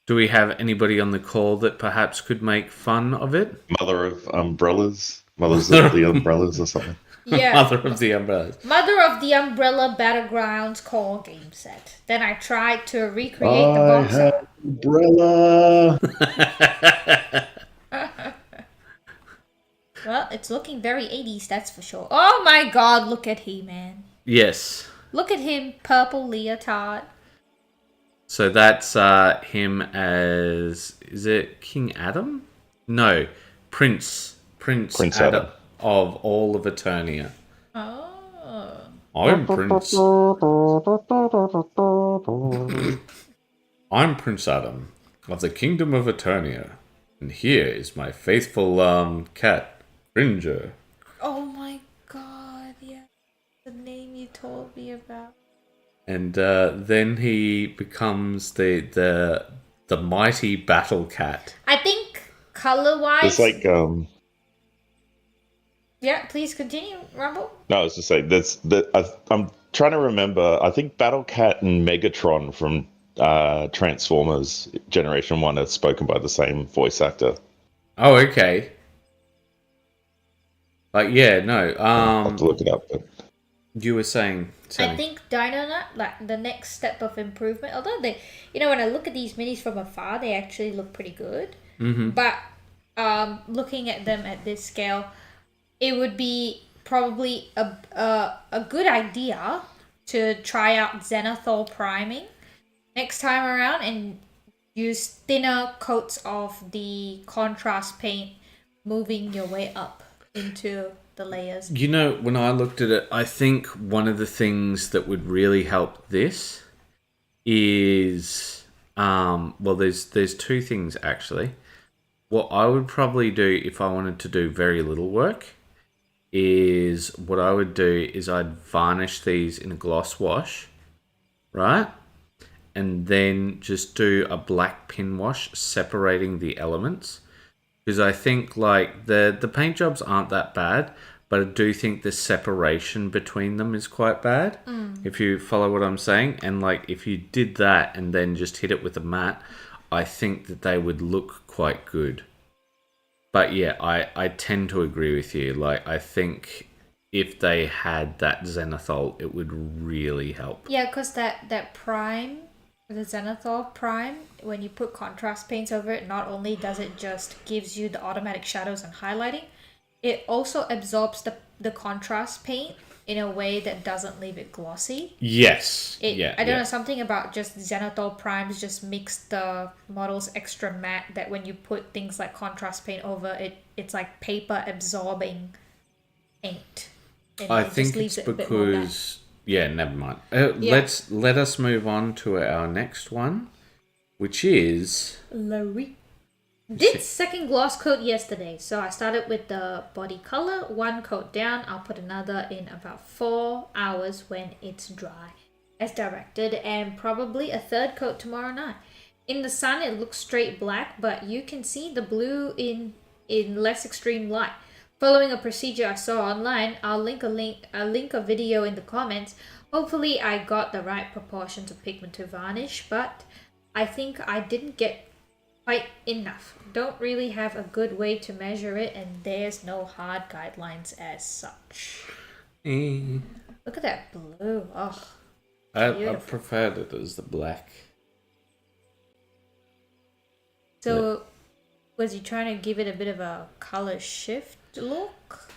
Do we have anybody on the call that perhaps could make fun of it? Mother of umbrellas, mothers of the umbrellas, or something. Yeah. Mother of the Umbrellas. Mother of the Umbrella Battlegrounds call game set. Then I tried to recreate the box art. Umbrella. Well, it's looking very 80s, that's for sure. Oh my god, look at He-Man. Yes. Look at him, purple leotard. So that's him as... Is it King Adam? No. Prince Adam of all of Eternia. Oh. I'm Prince Adam of the Kingdom of Eternia. And here is my faithful cat, Cringer. Oh my god, yeah. The name you told me about. And then he becomes the mighty battle cat. I think color-wise... It's like Yeah, please continue, Rumble. No, I was just saying I'm trying to remember. I think Battle Cat and Megatron from Transformers Generation 1 are spoken by the same voice actor. Oh, okay. No. I'll have to look it up. But... You were saying, Sally. I think Dino Nut, like the next step of improvement, although they, when I look at these minis from afar, they actually look pretty good. Mm-hmm. But looking at them at this scale, it would be probably a good idea to try out Zenithal priming next time around and use thinner coats of the contrast paint, moving your way up into the layers. When I looked at it, I think one of the things that would really help this is there's two things actually. What I would probably do if I wanted to do very little work is I'd varnish these in a gloss wash, right? And then just do a black pin wash separating the elements. Because I think like the paint jobs aren't that bad, but I do think the separation between them is quite bad. If you follow what I'm saying. And like if you did that and then just hit it with a matte, I think that they would look quite good. But yeah, I tend to agree with you. Like I think if they had that Zenithal, it would really help. Yeah, because that prime, the Zenithal prime, when you put contrast paints over it, not only does it just gives you the automatic shadows and highlighting, it also absorbs the contrast paint in a way that doesn't leave it glossy. Yes. I don't know, something about just Zenithal primes just makes the models extra matte, that when you put things like contrast paint over it, it's like paper absorbing paint. And I think it's because... Yeah, never mind. Let us move on to our next one, which is... Larry. Did second gloss coat yesterday, so I started with the body color, one coat down. I'll put another in about 4 hours when it's dry, as directed, and probably a third coat tomorrow night. In the sun, it looks straight black, but you can see the blue in less extreme light. Following a procedure I saw online, I'll link a video in the comments. Hopefully I got the right proportions of pigment to varnish, but I think I didn't get quite enough. Don't really have a good way to measure it, and there's no hard guidelines as such. Look at that blue. Oh, I preferred it as the black. So, was you trying to give it a bit of a color shift look?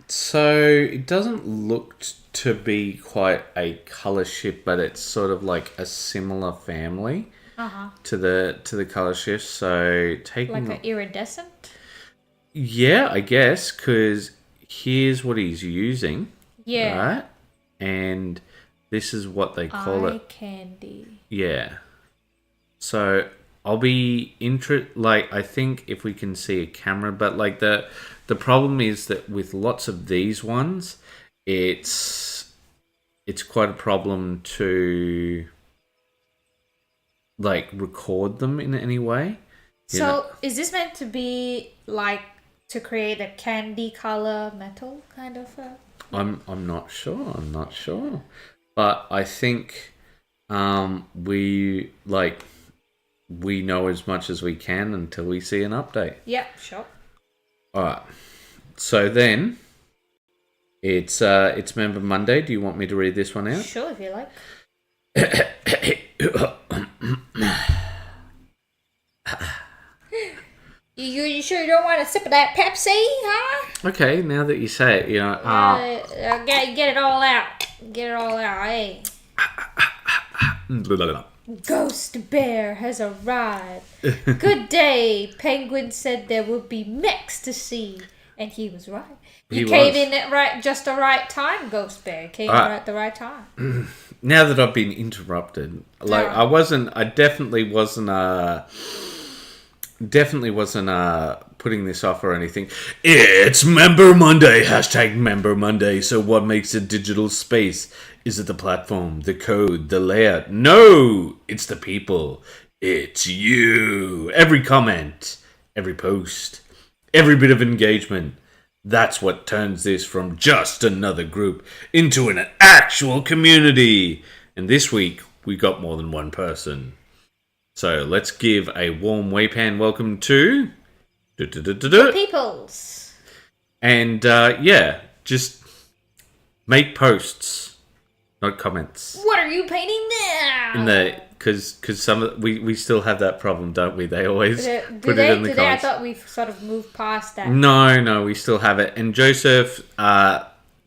So it doesn't look to be quite a color shift, but it's sort of like a similar family to the color shift. So taking like an iridescent. Yeah, I guess, because here's what he's using. Yeah. Right, and this is what they call Eye candy. Yeah. So I'll be I think if we can see a camera, but like the problem is that with lots of these ones, it's quite a problem to like record them in any way. So is this meant to be like to create a candy color metal kind of. I'm not sure. But I think we know as much as we can until we see an update. Yeah, sure. All right. So then it's Member Monday. Do you want me to read this one out? Sure, if you like. You sure you don't want a sip of that Pepsi, huh? Okay, now that you say it, Get it all out. Get it all out, hey. Ghost Bear has arrived. Good day. Penguin said there would be mechs to see. And he was right. You came in at just the right time, Ghost Bear. Came in at the right time. Now that I've been interrupted, I definitely wasn't putting this off or anything. It's Member Monday, #Member Monday. So what makes a digital space? Is it the platform, the code, the layout? No, it's the people. It's you. Every comment, every post, every bit of engagement. That's what turns this from just another group into an actual community. And this week, we got more than one person. So let's give a warm WAYPN welcome to The peoples. And just make posts, not comments. What are you painting now? Because we still have that problem, don't we? They always put it in the comments. I thought we've sort of moved past that. No, we still have it. And Joseph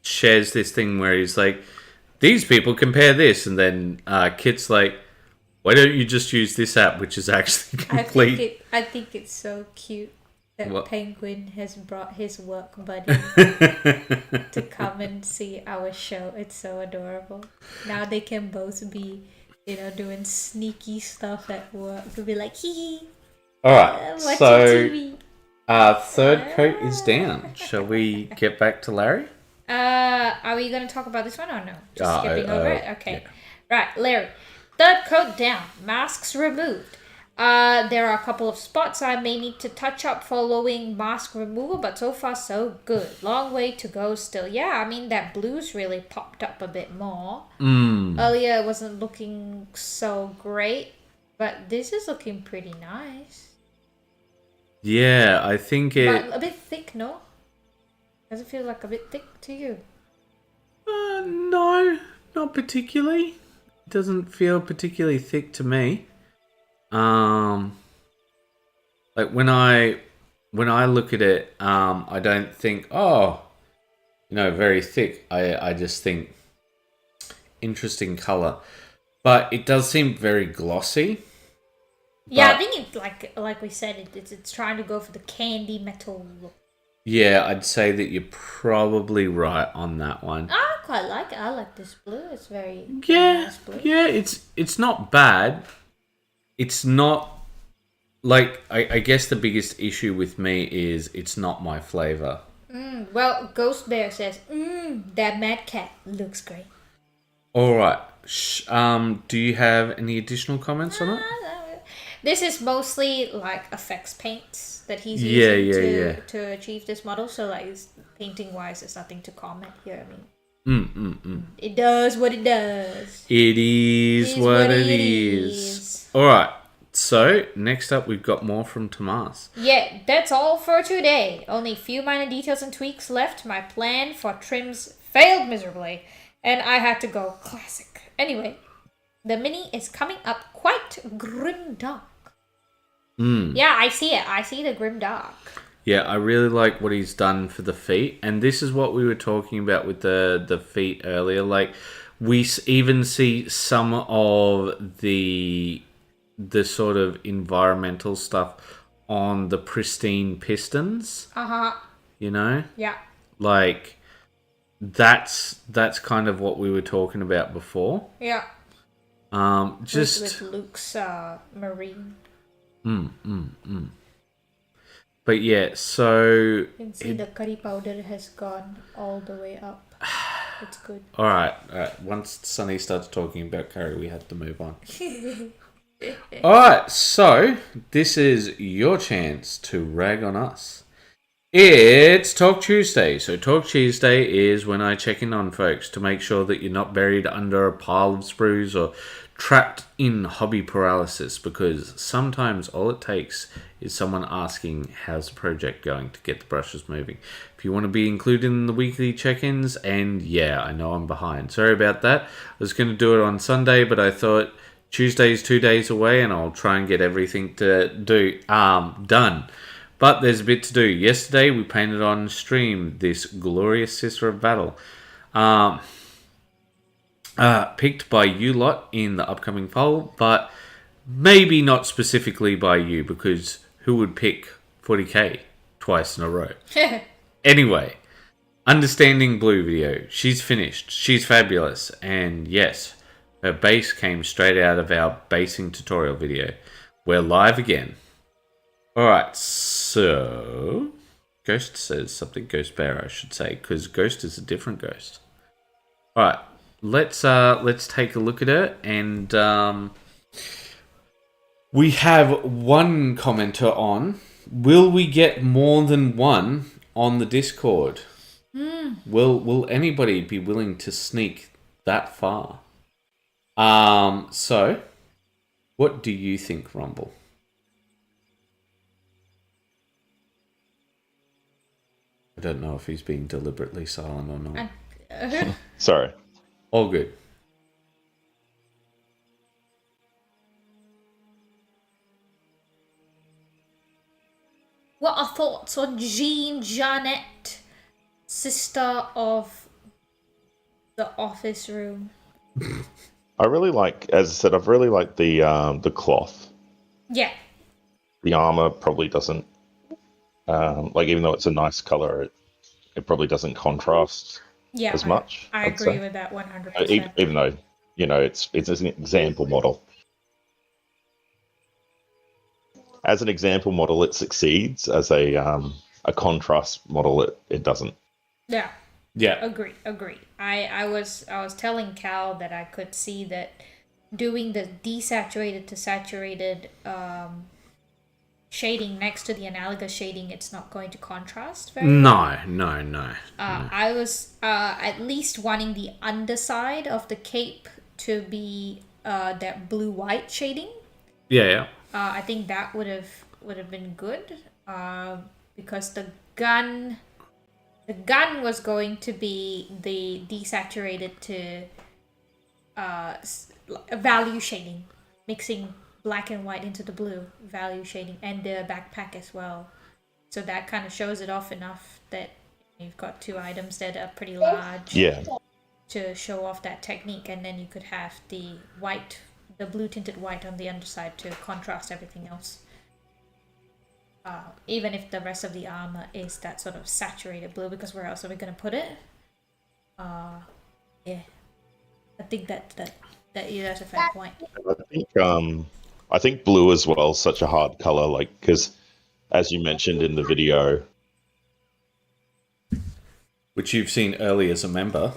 shares this thing where he's like, these people compare this, and then Kit's like, why don't you just use this app, which is actually complete? I think it's so cute that Penguin has brought his work buddy to come and see our show. It's so adorable. Now they can both be, doing sneaky stuff at work. We'll be like, hee. All right, watching so TV. Third coat is down. Shall we get back to Larry? Are we going to talk about this one or no? Just skipping over it? Okay. Yeah. Right, Larry. Third coat down. Masks removed. There are a couple of spots I may need to touch up following mask removal, but so far so good. Long way to go still. Yeah, I mean, that blue's really popped up a bit more. Earlier it wasn't looking so great, but this is looking pretty nice. Yeah, I think But a bit thick, no? Does it feel like a bit thick to you? No, not particularly. It doesn't feel particularly thick to me. Like when I look at it, I don't think, very thick. I just think interesting color, but it does seem very glossy. Yeah, I think it's like we said, it's trying to go for the candy metal look. Yeah, I'd say that you're probably right on that one. I quite like it. I like this blue. It's very nice blue. Yeah, it's not bad. It's not like I guess the biggest issue with me is it's not my flavor. Well, Ghost Bear says, that Mad Cat looks great. All right. Do you have any additional comments on it? This is mostly like effects paints that he's using to achieve this model. So like painting wise, there's nothing to comment here. I mean, it does what it does. It is what it is. All right. So next up, we've got more from Tomas. Yeah, that's all for today. Only a few minor details and tweaks left. My plan for trims failed miserably, and I had to go classic. Anyway, the mini is coming up quite grimdark. Yeah, I see it. I see the grimdark. Yeah, I really like what he's done for the feet, and this is what we were talking about with the feet earlier. Like, we even see some of the sort of environmental stuff on the pristine pistons. You know? Yeah. Like, that's kind of what we were talking about before. Yeah. Just with Luke's marine. But yeah, so You can see the curry powder has gone all the way up. It's good. All right. Once Sunny starts talking about curry, we have to move on. All right, so this is your chance to rag on us. It's Talk Tuesday. So Talk Tuesday is when I check in on folks to make sure that you're not buried under a pile of sprues or trapped in hobby paralysis, because sometimes all it takes is someone asking, how's the project going, to get the brushes moving. If you want to be included in the weekly check-ins, and yeah, I know I'm behind. Sorry about that. I was going to do it on Sunday, but I thought Tuesday's 2 days away and I'll try and get everything to do done. But there's a bit to do. Yesterday, we painted on stream this glorious Sister of Battle. Picked by you lot in the upcoming poll, but maybe not specifically by you, because who would pick 40k twice in a row? Anyway, Understanding Blue video. She's finished. She's fabulous. And yes, her base came straight out of our basing tutorial video. We're live again. Alright, so Ghost says something. Ghost Bear, I should say, because Ghost is a different ghost. Alright, let's take a look at it, and we have one commenter on. Will we get more than one on the Discord? Will anybody be willing to sneak that far? So what do you think, Rumble? I don't know if he's being deliberately silent or not. Sorry. All good. What are thoughts on Jean Jeanette, sister of the office room? I really like, as I said, I've really liked the cloth. Yeah. The armor probably doesn't, even though it's a nice color, it probably doesn't contrast as much. I agree with that 100%. Even though, it's an example model. As an example model, it succeeds. As a contrast model, it doesn't. Yeah. Yeah. Agree. I was telling Cal that I could see that doing the desaturated to saturated shading next to the analogous shading, it's not going to contrast very well. No. I was at least wanting the underside of the cape to be that blue-white shading. Yeah. I think that would have been good, because the gun was going to be the desaturated to value shading, mixing black and white into the blue, value shading, and the backpack as well. So that kind of shows it off enough that you've got two items that are pretty large. Yeah. To show off that technique, and then you could have the blue tinted white on the underside to contrast everything else. Even if the rest of the armor is that sort of saturated blue, because where else are we going to put it? Yeah. I think that's a fair point. I think blue as well is such a hard color, because as you mentioned in the video, Which you've seen early as a member.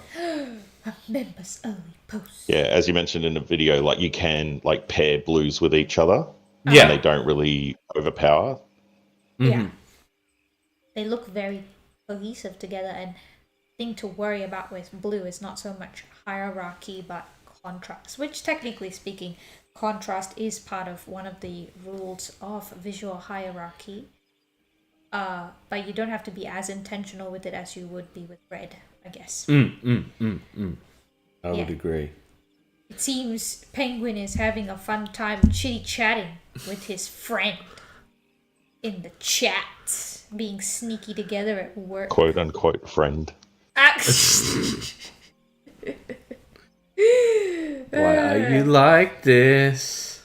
Members only post. Yeah, as you mentioned in the video, you can pair blues with each other. Yeah. And they don't really overpower. Mm-hmm. Yeah. They look very cohesive together, and thing to worry about with blue is not so much hierarchy but contrast, which technically speaking, contrast is part of one of the rules of visual hierarchy. But you don't have to be as intentional with it as you would be with red, I guess. I would agree. It seems Penguin is having a fun time chitty-chatting with his friend in the chat, being sneaky together at work. Quote unquote friend. Why are you like this?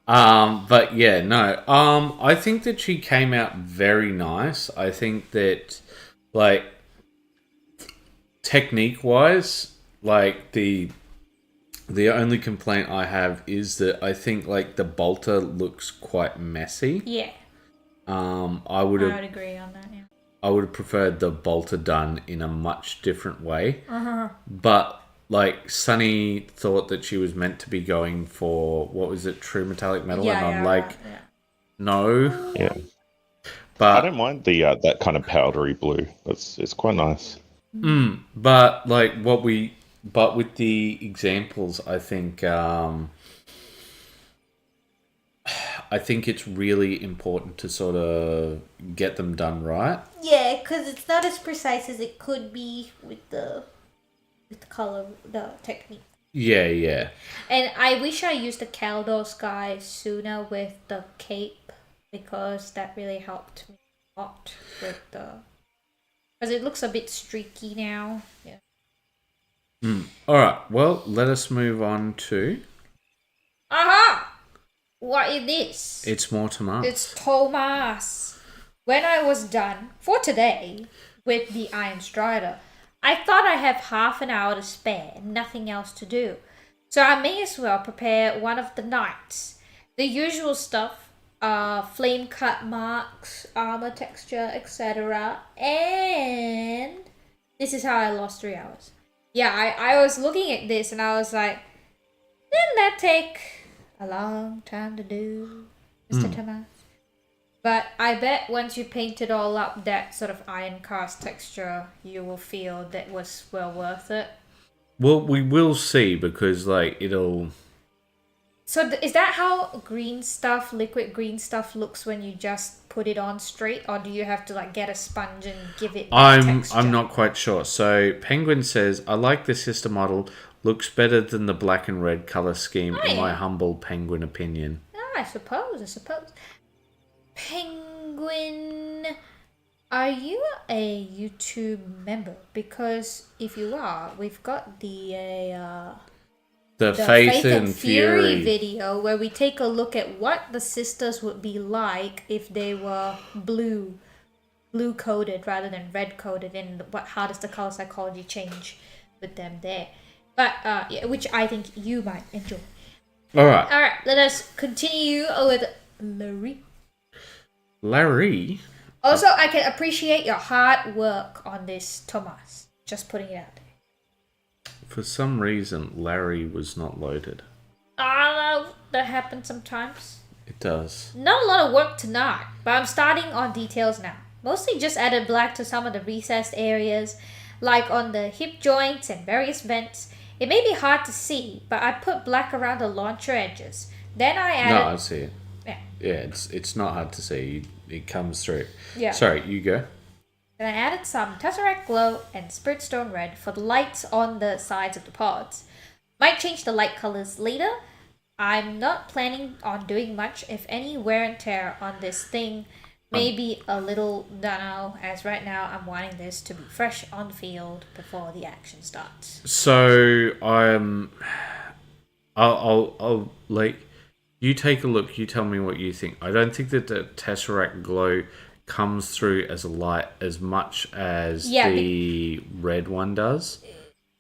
But yeah, no. I think that she came out very nice. I think that, technique-wise, the only complaint I have is that I think the bolter looks quite messy. Yeah. I would agree on that. Yeah. I would have preferred the bolter done in a much different way. Uh-huh. But Sunny thought that she was meant to be going for, what was it, true metallic metal, and I'm no. Yeah. I don't mind the that kind of powdery blue. It's quite nice. But but with the examples, I think it's really important to sort of get them done right. Yeah, because it's not as precise as it could be with the color, the technique. Yeah. And I wish I used the Caldor Sky sooner with the cape, because that really helped me a lot with the... Because it looks a bit streaky now. Yeah. Alright, well, let us move on to... Aha! What is this? It's more Tomas. It's Tomas. When I was done for today with the Iron Strider, I thought I have half an hour to spare and nothing else to do. So I may as well prepare one of the knights. The usual stuff, flame cut marks, armor texture, etc. And this is how I lost 3 hours. Yeah, I was looking at this and I was like, didn't that take a long time to do, Mr. Tomas? But I bet once you paint it all up, that sort of iron cast texture, you will feel that was well worth it. Well, we will see, because it'll... So is that how green stuff, liquid green stuff looks when you just put it on straight? Or do you have to get a sponge and give it texture? I'm not quite sure. So Penguin says, I like the sister model. Looks better than the black and red colour scheme, in my humble Penguin opinion. I suppose. Penguin, are you a YouTube member? Because if you are, we've got the Faith and Fury video where we take a look at what the sisters would be like if they were blue coded rather than red coded, and how does the color psychology change with them there. But which I think you might enjoy. All right, let us continue with Larry. Also, I can appreciate your hard work on this, Tomas. Just putting it out there. For some reason, Larry was not loaded. That happens sometimes. It does. Not a lot of work tonight, but I'm starting on details now. Mostly just added black to some of the recessed areas, like on the hip joints and various vents. It may be hard to see, but I put black around the launcher edges. Then I added... No, I see it. Yeah, it's not hard to see. It comes through. Yeah. Sorry, you go. Then I added some Tesseract Glow and Spirit Stone Red for the lights on the sides of the pods. Might change the light colors later. I'm not planning on doing much, if any, wear and tear on this thing. Maybe a little dunno, as right now I'm wanting this to be fresh on the field before the action starts. So I'll you take a look. You tell me what you think. I don't think that the Tesseract Glow comes through as a light as much as the red one does.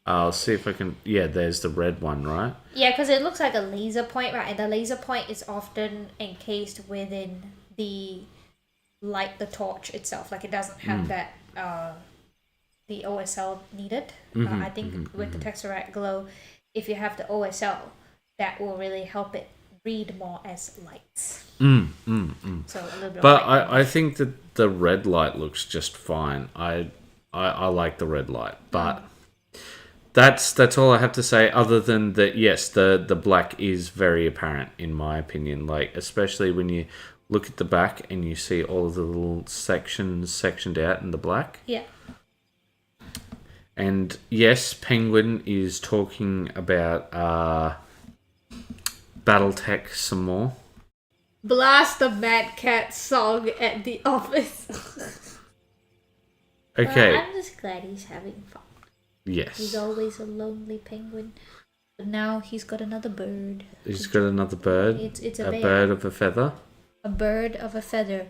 I'll see if I can... Yeah, there's the red one, right? Yeah, because it looks like a laser point, right? And the laser point is often encased within the torch itself. It doesn't have that the OSL needed. I think with the Tesseract Glow, if you have the OSL, that will really help it read more as lights. So a little bit. But I think that the red light looks just fine. I like the red light, but that's all I have to say. Other than that, yes, the black is very apparent in my opinion. Especially when you look at the back and you see all of the little sections sectioned out in the black. Yeah. And yes, Penguin is talking about BattleTech some more. Blast the Mad Cat song at the office. Okay. I'm just glad he's having fun. Yes. He's always a lonely penguin. But now he's got another bird. He's got another bird? It's a bear. Bird of a feather? A bird of a feather.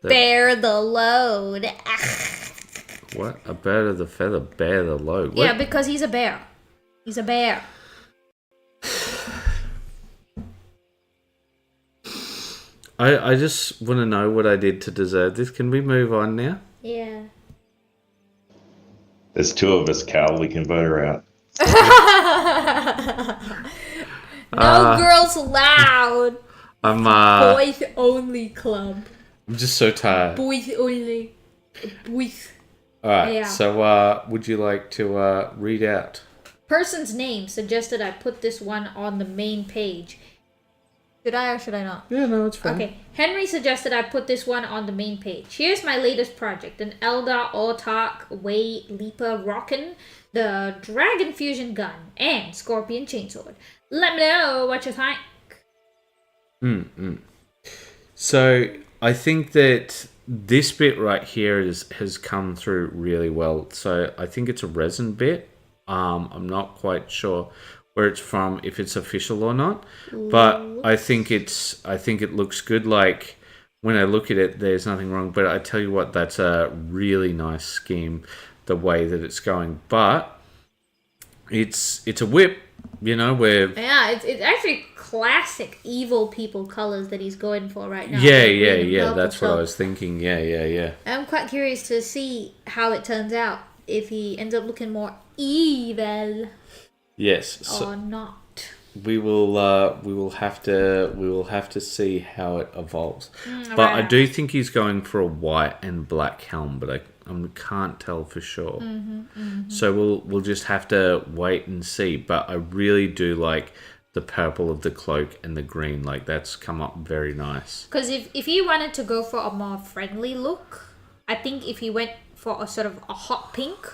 Bear the load. What? A bird of the feather, bear the load? What? Yeah, because he's a bear. He's a bear. I just want to know what I did to deserve this. Can we move on now? Yeah. There's two of us, Karl. We can vote her out. No girls allowed. I'm Boys only club. I'm just so tired. Boys only. Boys. Alright, Yeah. so would you like to read out? Person's name suggested I put this one on the main page. Should I or should I not? Yeah, no, it's fine. Okay, Henry suggested I put this one on the main page. Here's my latest project, an Eldar Autark Way Leaper Rockin', the Dragon Fusion Gun, and Scorpion Chainsword. Let me know what you think. So I think that this bit right here has come through really well. So I think it's a resin bit. I'm not quite sure where it's from, if it's official or not, but I think it looks good. Like when I look at it, there's nothing wrong. But I tell you what, that's a really nice scheme, the way that it's going. But it's a whip, you know, where It's actually classic evil people colors that he's going for right now. Yeah. That's what I was thinking. Yeah. I'm quite curious to see how it turns out, if he ends up looking more evil. Yes. Or not. We will have to see how it evolves. But I do think he's going for a white and black helm, but I can't tell for sure. So we'll just have to wait and see. But I really do like the purple of the cloak and the green. Like, that's come up very nice. Because if he wanted to go for a more friendly look, I think if he went for a sort of a hot pink,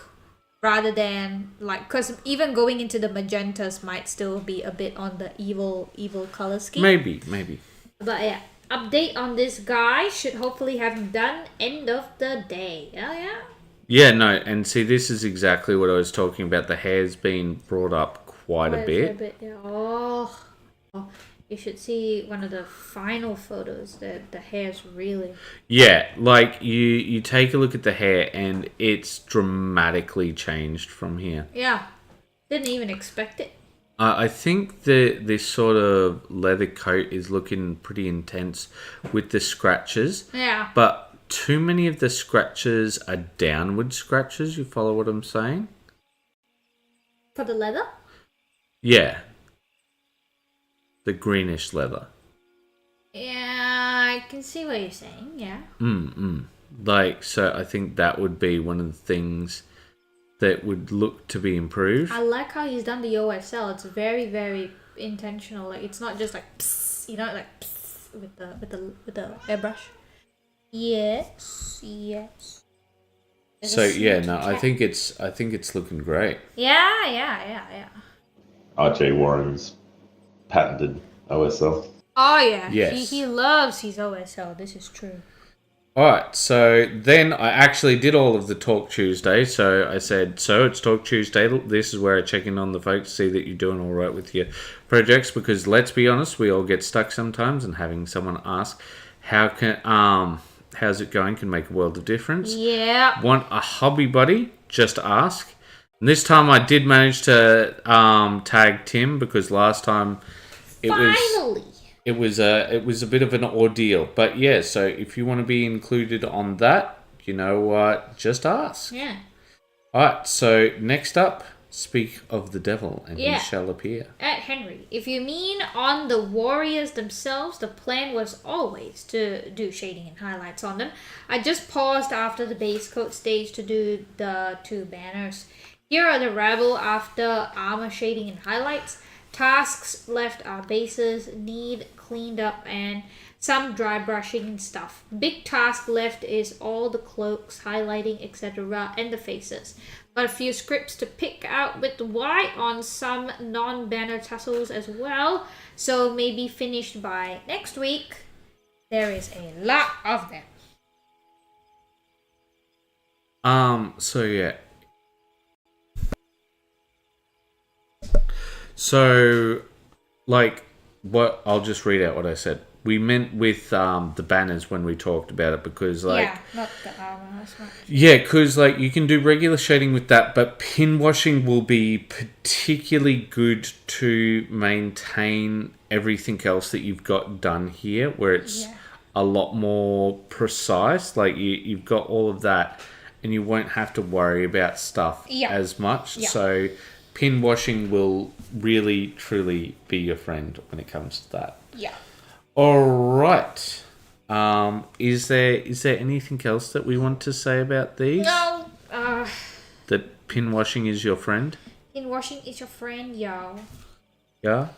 rather than like, because even going into the magentas might still be a bit on the evil color scheme. Maybe. But yeah, update on this guy, should hopefully have him done end of the day. Oh yeah. Yeah, no, and see, this is exactly what I was talking about. The hair's been brought up quite a bit. Yeah. Oh, you should see one of the final photos. The hair's really... Yeah, like you take a look at the hair and it's dramatically changed from here. Yeah, didn't even expect it. I think this sort of leather coat is looking pretty intense with the scratches. Yeah. But too many of the scratches are downward scratches. You follow what I'm saying? For the leather? Yeah. The greenish leather. Yeah, I can see what you're saying, yeah. Like, so I think that would be one of the things that would look to be improved. I like how he's done the OSL. It's very, very intentional. Like, it's not just like psst, you know, like psst, with the airbrush. Yes. There's So a yeah, sneaky no, I cat. think it's looking great. Yeah. RJ Warren's patented OSL. Oh yeah. Yes. He loves his OSL. This is true. Alright, so then I actually did all of the Talk Tuesday. So I said, so it's Talk Tuesday. This is where I check in on the folks, see that you're doing all right with your projects. Because let's be honest, we all get stuck sometimes, and having someone ask, how's it going can make a world of difference. Yeah. Want a hobby buddy? Just ask. And this time I did manage to tag Tim, because last time it was a bit of an ordeal. But yeah, so if you want to be included on that, you know what, just ask. Yeah. Alright, so next up, speak of the devil and Yeah. he shall appear. At Henry, if you mean on the warriors themselves, the plan was always to do shading and highlights on them. I just paused after the base coat stage to do the two banners. Here are the rabble after armor shading and highlights. Tasks left are bases, need cleaned up, and some dry brushing and stuff. Big task left is all the cloaks, highlighting, etc., and the faces. Got a few scripts to pick out with white on some non-banner tassels as well, so maybe finished by next week. There is a lot of them. So yeah. So, like, what I'll just read out what I said. We meant with the banners when we talked about it, because like Yeah, not the armor as much. yeah, because like you can do regular shading with that, but pin washing will be particularly good to maintain everything else that you've got done here, where it's a lot more precise. Like you've got all of that, and you won't have to worry about stuff as much. Yeah. So pin washing will really, truly be your friend when it comes to that. Yeah. All right. Is there anything else that we want to say about these? No. That pin washing is your friend? Pin washing is your friend, y'all. Yeah?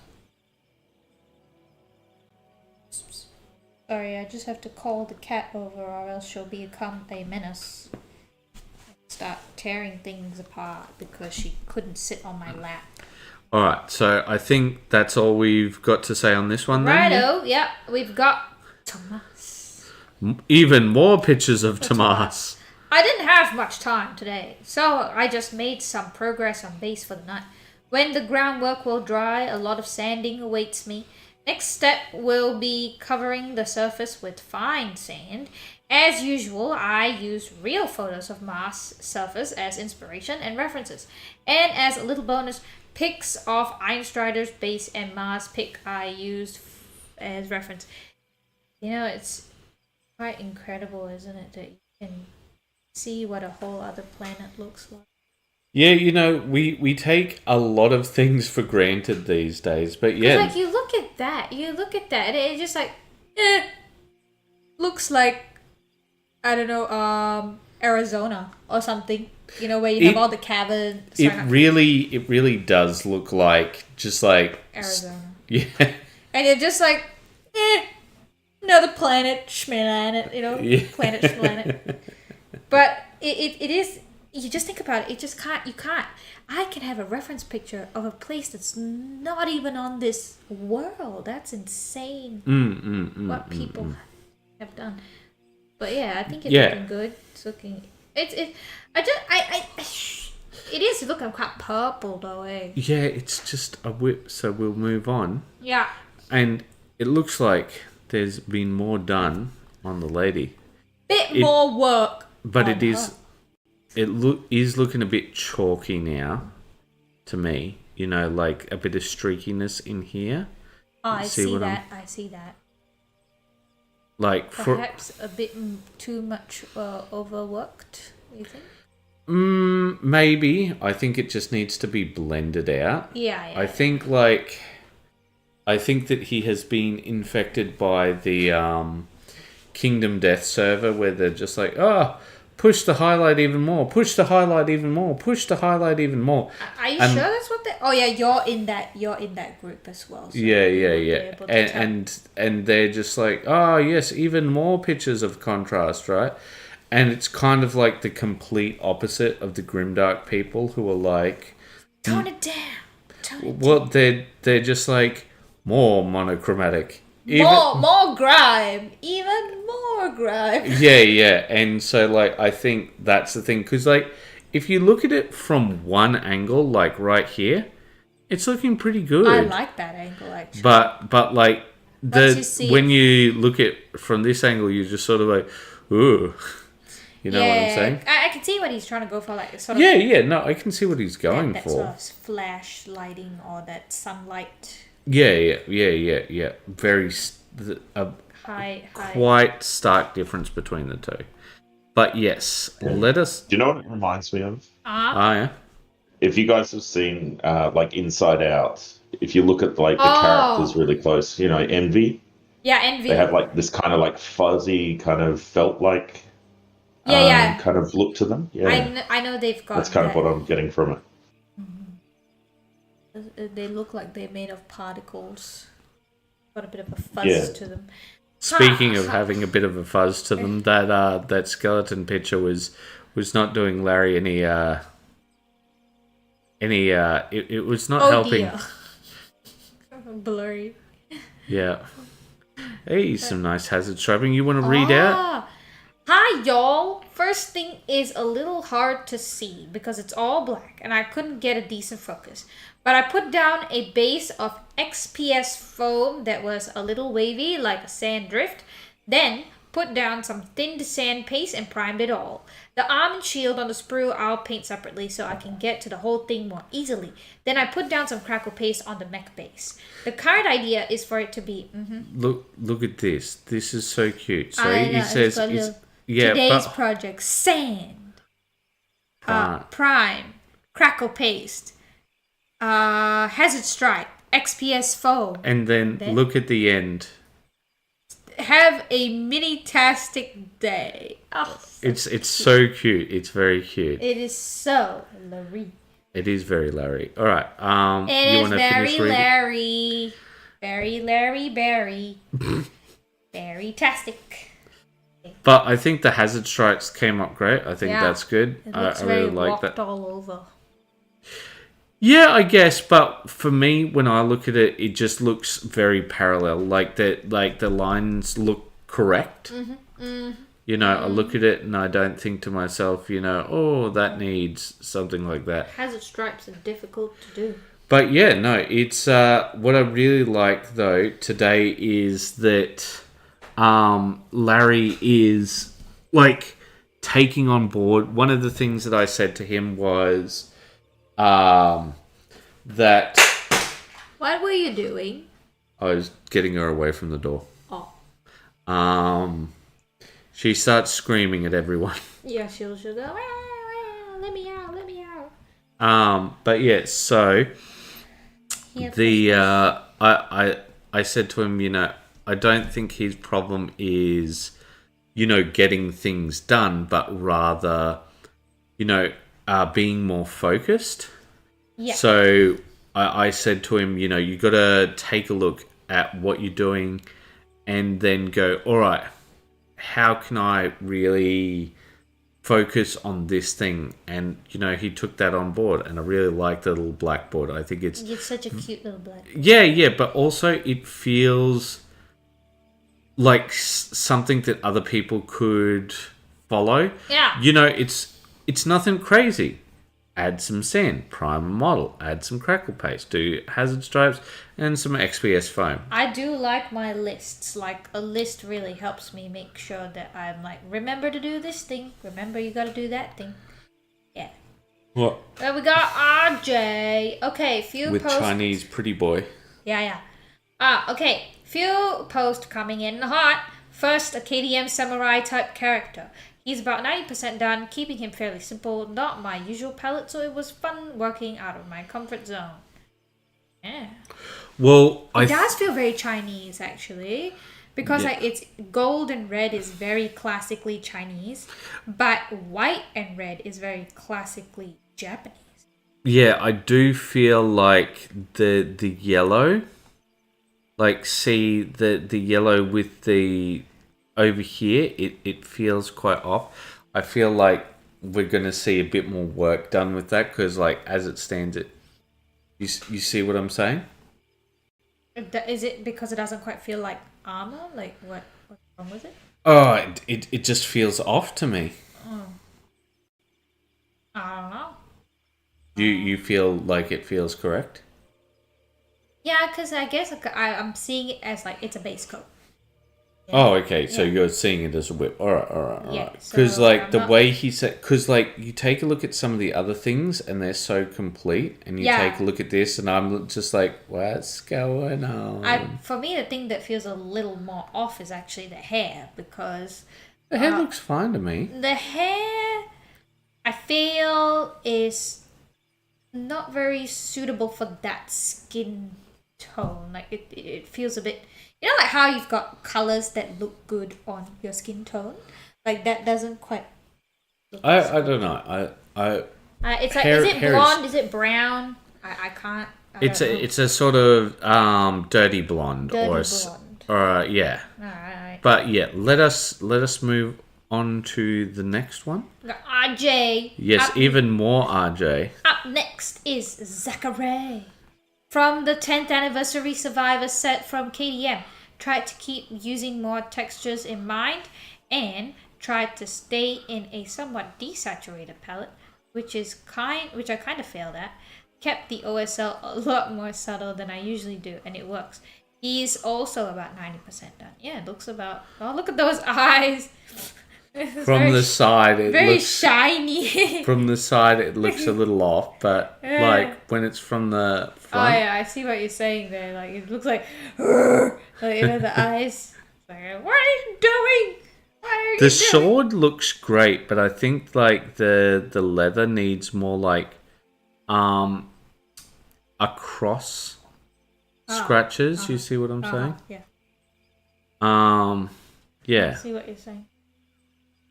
Sorry, I just have to call the cat over or else she'll become a menace. Start tearing things apart because she couldn't sit on my lap. Alright, so I think that's all we've got to say on this one then. Righto, yeah, we've got Tomas. Even more pictures of Tomas. I didn't have much time today, so I just made some progress on base for the night. When the groundwork will dry, a lot of sanding awaits me. Next step will be covering the surface with fine sand. As usual, I use real photos of Mars' surface as inspiration and references. And as a little bonus, pics of Einstrider's base and Mars pic I used as reference. You know, it's quite incredible, isn't it, that you can see what a whole other planet looks like. Yeah, you know, we take a lot of things for granted these days, but yeah. Like, you look at that, and it's just like, looks like, I don't know, Arizona or something. You know, where you have all the caverns. It really does look like, just like... Arizona. Yeah. And you're just like, another planet, schplanet, you know, planet, schplanet. But it is... You just think about it. You can't. I can have a reference picture of a place that's not even on this world. That's insane. What people have done. But yeah, I think it's looking good. It's looking. It is looking quite purple though, eh? Yeah, it's just a whip. So we'll move on. Yeah. And it looks like there's been more done on the lady. More work. But it is. It is looking a bit chalky now, to me. You know, like a bit of streakiness in here. I see that. Like perhaps a bit too much overworked. You think? Maybe. I think it just needs to be blended out. Yeah. I think that he has been infected by the Kingdom Death server, where they're just like, push the highlight even more. Push the highlight even more. Push the highlight even more. Are you sure that's what they? Oh yeah, you're in that group as well. So yeah. And they're just like, yes, even more pictures of contrast, right? And it's kind of like the complete opposite of the Grimdark people who are like, tone it down. Well, they're just like more monochromatic. More grime. Even more grime. Yeah. And so, like, I think that's the thing. Because, like, if you look at it from one angle, like right here, it's looking pretty good. I like that angle, actually. But like, when you look at from this angle, you're just sort of like, ooh. You know what I'm saying? I can see what he's trying to go for. Like, sort of. Yeah. No, I can see what he's going that for. Sort of flash lighting or that sunlight. Yeah. Very quite stark difference between the two. But yes, let us. Do you know what it reminds me of? Yeah. If you guys have seen like Inside Out, if you look at like the characters really close, you know, Envy. Yeah, Envy. They have like this kind of like fuzzy, kind of felt like. Kind of look to them. Yeah. I know they've got. That's kind of what I'm getting from it. They look like they're made of particles. Got a bit of a fuzz to them. Speaking of having a bit of a fuzz to them, that skeleton picture was not doing Larry any. It was not helping. Dear. Blurry. Yeah. Hey, some nice hazard striping. You want to read out? Hi, y'all. First thing is a little hard to see because it's all black and I couldn't get a decent focus. But I put down a base of XPS foam that was a little wavy like a sand drift. Then put down some thinned sand paste and primed it all. The arm and shield on the sprue I'll paint separately so I can get to the whole thing more easily. Then I put down some crackle paste on the mech base. The current idea is for it to be... Look at this. This is so cute. So it says... Today's project, sand, prime, crackle paste, hazard stripe, XPS foam. And then look at the end. have a mini-tastic day. Oh, It's so cute. It's very cute. it is so Larry. It is very Larry. All right. It You is want to very finish reading? Larry. Very Larry Berry. Very tastic. But I think the hazard stripes came up great. I think that's good. It I looks really very like walked that. all over. Yeah, I guess. But for me, when I look at it, it just looks very parallel. Like the lines look correct. You know, I look at it and I don't think to myself, you know, oh, that needs something like that. Hazard stripes are difficult to do. But yeah, no, it's what I really like though today is that Larry is like taking on board. One of the things that I said to him was that What were you doing? I was getting her away from the door. Oh. She starts screaming at everyone. Yeah, she'll go, "Wah, wah, let me out, let me out." But yeah, so I said to him, you know, I don't think his problem is, you know, getting things done, but rather, you know, being more focused. Yeah. So I said to him, you know, you got to take a look at what you're doing and then go, all right, how can I really focus on this thing? And, you know, he took that on board and I really like the little blackboard. I think it's such a cute little black. yeah, but also it feels like something that other people could follow. Yeah. You know, it's nothing crazy. Add some sand, prime a model, add some crackle paste, do hazard stripes, and some XPS foam. I do like my lists. Like, a list really helps me make sure that I'm like, remember to do this thing. Remember you gotta do that thing. Yeah. What? Well, we got RJ. Okay, few With posts. Chinese pretty boy. Yeah. Okay. Few posts coming in hot. First, a KDM samurai type character. He's about 90% done, keeping him fairly simple, not my usual palette, so it was fun working out of my comfort zone. Yeah. Well, It does feel very Chinese, actually, because like it's gold and red is very classically Chinese, but white and red is very classically Japanese. Yeah, I do feel like the yellow, like see the yellow with the over here, it feels quite off. I feel like we're going to see a bit more work done with that because, like, as it stands, you see what I'm saying? Is it because it doesn't quite feel like armor? Like, what's wrong with it? Oh, it just feels off to me. I don't know. You feel like it feels correct? Yeah, because I guess I'm seeing it as like it's a base coat. Oh, okay. So you're seeing it as a whip. All right. Yeah, Because so like I'm the not- way he said, because like you take a look at some of the other things and they're so complete, and you take a look at this, and I'm just like, what's going on? For me, the thing that feels a little more off is actually the hair, because The hair looks fine to me. the hair I feel is not very suitable for that skin tone. Like it feels a bit, you know, like how you've got colors that look good on your skin tone. Like that doesn't quite. I don't know. It's like, hair- is it hair blonde? Is it brown? I can't. It's a sort of dirty blonde Dirty or blonde. yeah. Alright. But yeah, let us move on to the next one. RJ. Yes, even more RJ. Up next is Zachary. From the 10th anniversary Survivor set from KDM. Tried to keep using more textures in mind and tried to stay in a somewhat desaturated palette, which I kind of failed at. Kept the OSL a lot more subtle than I usually do, and it works. He's also about 90% done. Yeah, it looks about... Oh, look at those eyes! From the side, it very looks shiny. From the side, it looks a little off, but Yeah. like when it's from the Oh front, yeah, I see what you're saying there. Like it looks like, you know, the eyes. Like, what are you doing? What are you the doing? sword looks great, but I think like the leather needs more like across scratches. You see what I'm saying? Yeah. I Yeah, see what you're saying.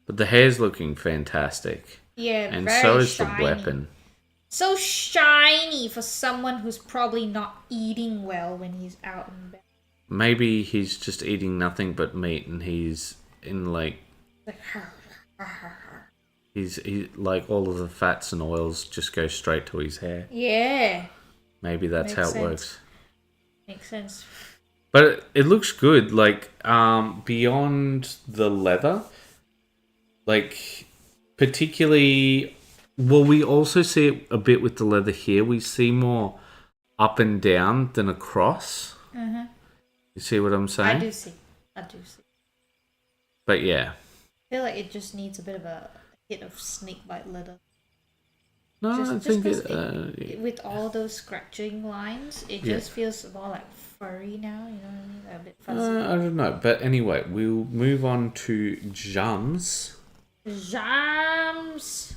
but the hair's looking fantastic, Yeah, and very so is shiny. the weapon. So shiny for someone who's probably not eating well when he's out in bed. Maybe he's just eating nothing but meat, and he's in like he's like all of the fats and oils just go straight to his hair. Yeah, Maybe that's Makes how it sense. works. makes sense. But it looks good. Like beyond the leather, like particularly. Well, we also see it a bit with the leather here. We see more up and down than across. Mm-hmm. You see what I'm saying? I do see. But yeah. I feel like it just needs a bit of a hit of snakebite leather. No, Just I think 'cause it, with all those scratching lines, it Yeah. just feels more like furry now. You know what I mean? Like a bit fuzzy. I don't know. But anyway, we'll move on to jams. Jams.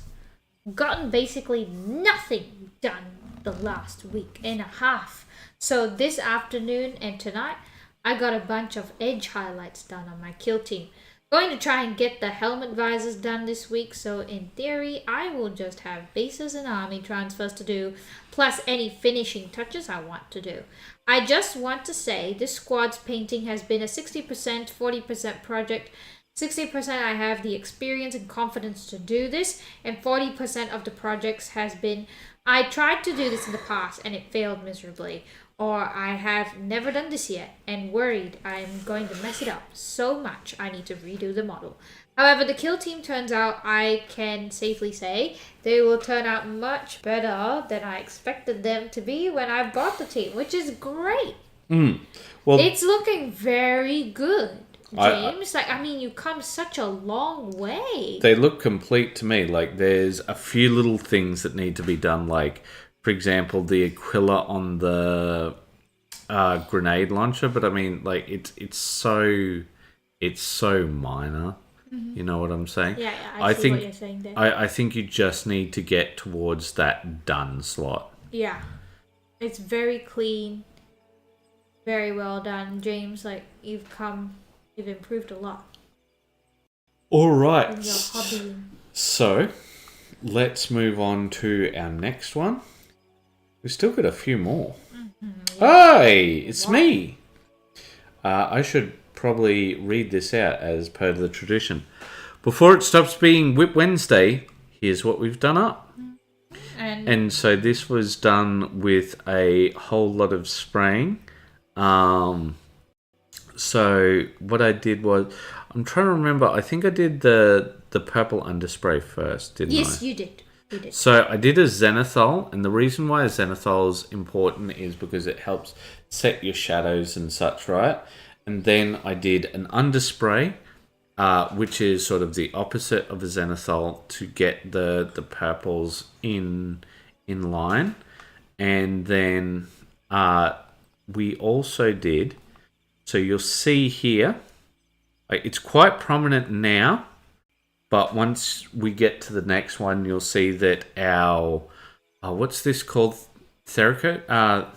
Gotten basically nothing done the last week and a half. So this afternoon and tonight, I got a bunch of edge highlights done on my kill team. Going to try and get the helmet visors done this week, so in theory, I will just have bases and army transfers to do, plus any finishing touches I want to do. I just want to say this squad's painting has been a 60%, 40% project. 60% I have the experience and confidence to do this, and 40% of the projects has been I tried to do this in the past and it failed miserably, or I have never done this yet and worried I'm going to mess it up so much I need to redo the model. However, the kill team turns out I can safely say they will turn out much better than I expected them to be when I bought the team, which is great. Well, It's looking very good. I- James, you've come such a long way. they look complete to me. Like, there's a few little things that need to be done. Like, for example, the Aquila on the grenade launcher. But I mean, like, it's so minor. You know what I'm saying? Yeah, I see think what you're saying there. I think you just need to get towards that done slot. Yeah. It's very clean. Very well done, James. Like, you've improved a lot All right. in your hobby. So, let's move on to our next one. We've still got a few more. Hey, it's me. I should probably read this out as per the tradition. Before it stops being Whip Wednesday, here's what we've done up. And so this was done with a whole lot of spraying. So what I did was, I'm trying to remember, I think I did the purple underspray first, didn't I? Yes, you did. You did. So I did a zenithal, and the reason why a zenithal is important is because it helps set your shadows and such, right? And then I did an underspray, which is sort of the opposite of a zenithal, to get the purples in line. And then we also did, so you'll see here, it's quite prominent now, but once we get to the next one, you'll see that our, what's this called? Theraco?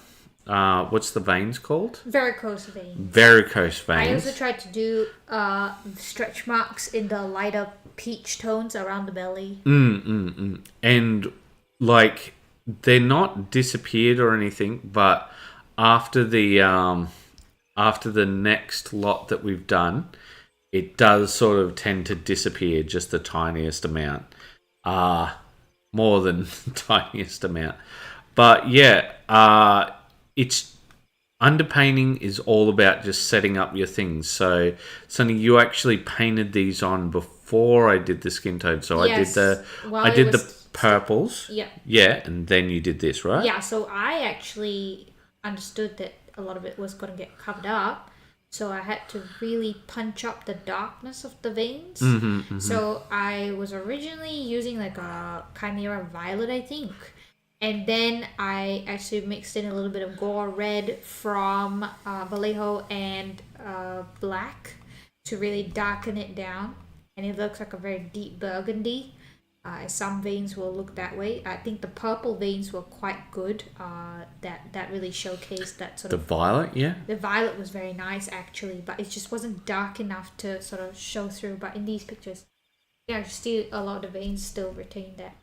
What's the veins called? Varicose veins. Varicose veins. I also tried to do stretch marks in the lighter peach tones around the belly. And like, they're not disappeared or anything, but after the next lot that we've done, it does sort of tend to disappear just the tiniest amount. More than the tiniest amount. But yeah, it's underpainting is all about just setting up your things. So, Sonny, you actually painted these on before I did the skin tone. So Yes, I did the purples. Yeah. Yeah, and then you did this, right? Yeah, so I actually understood that a lot of it was going to get covered up. So I had to really punch up the darkness of the veins. So I was originally using like a Chimera Violet, I think. And then I actually mixed in a little bit of Gore Red from Vallejo and Black to really darken it down. And it looks like a very deep burgundy. Some veins will look that way. I think the purple veins were quite good. That really showcased that sort The of... violet, yeah. The violet was very nice actually, but it just wasn't dark enough to sort of show through. But in these pictures, yeah, still a lot of the veins still retain that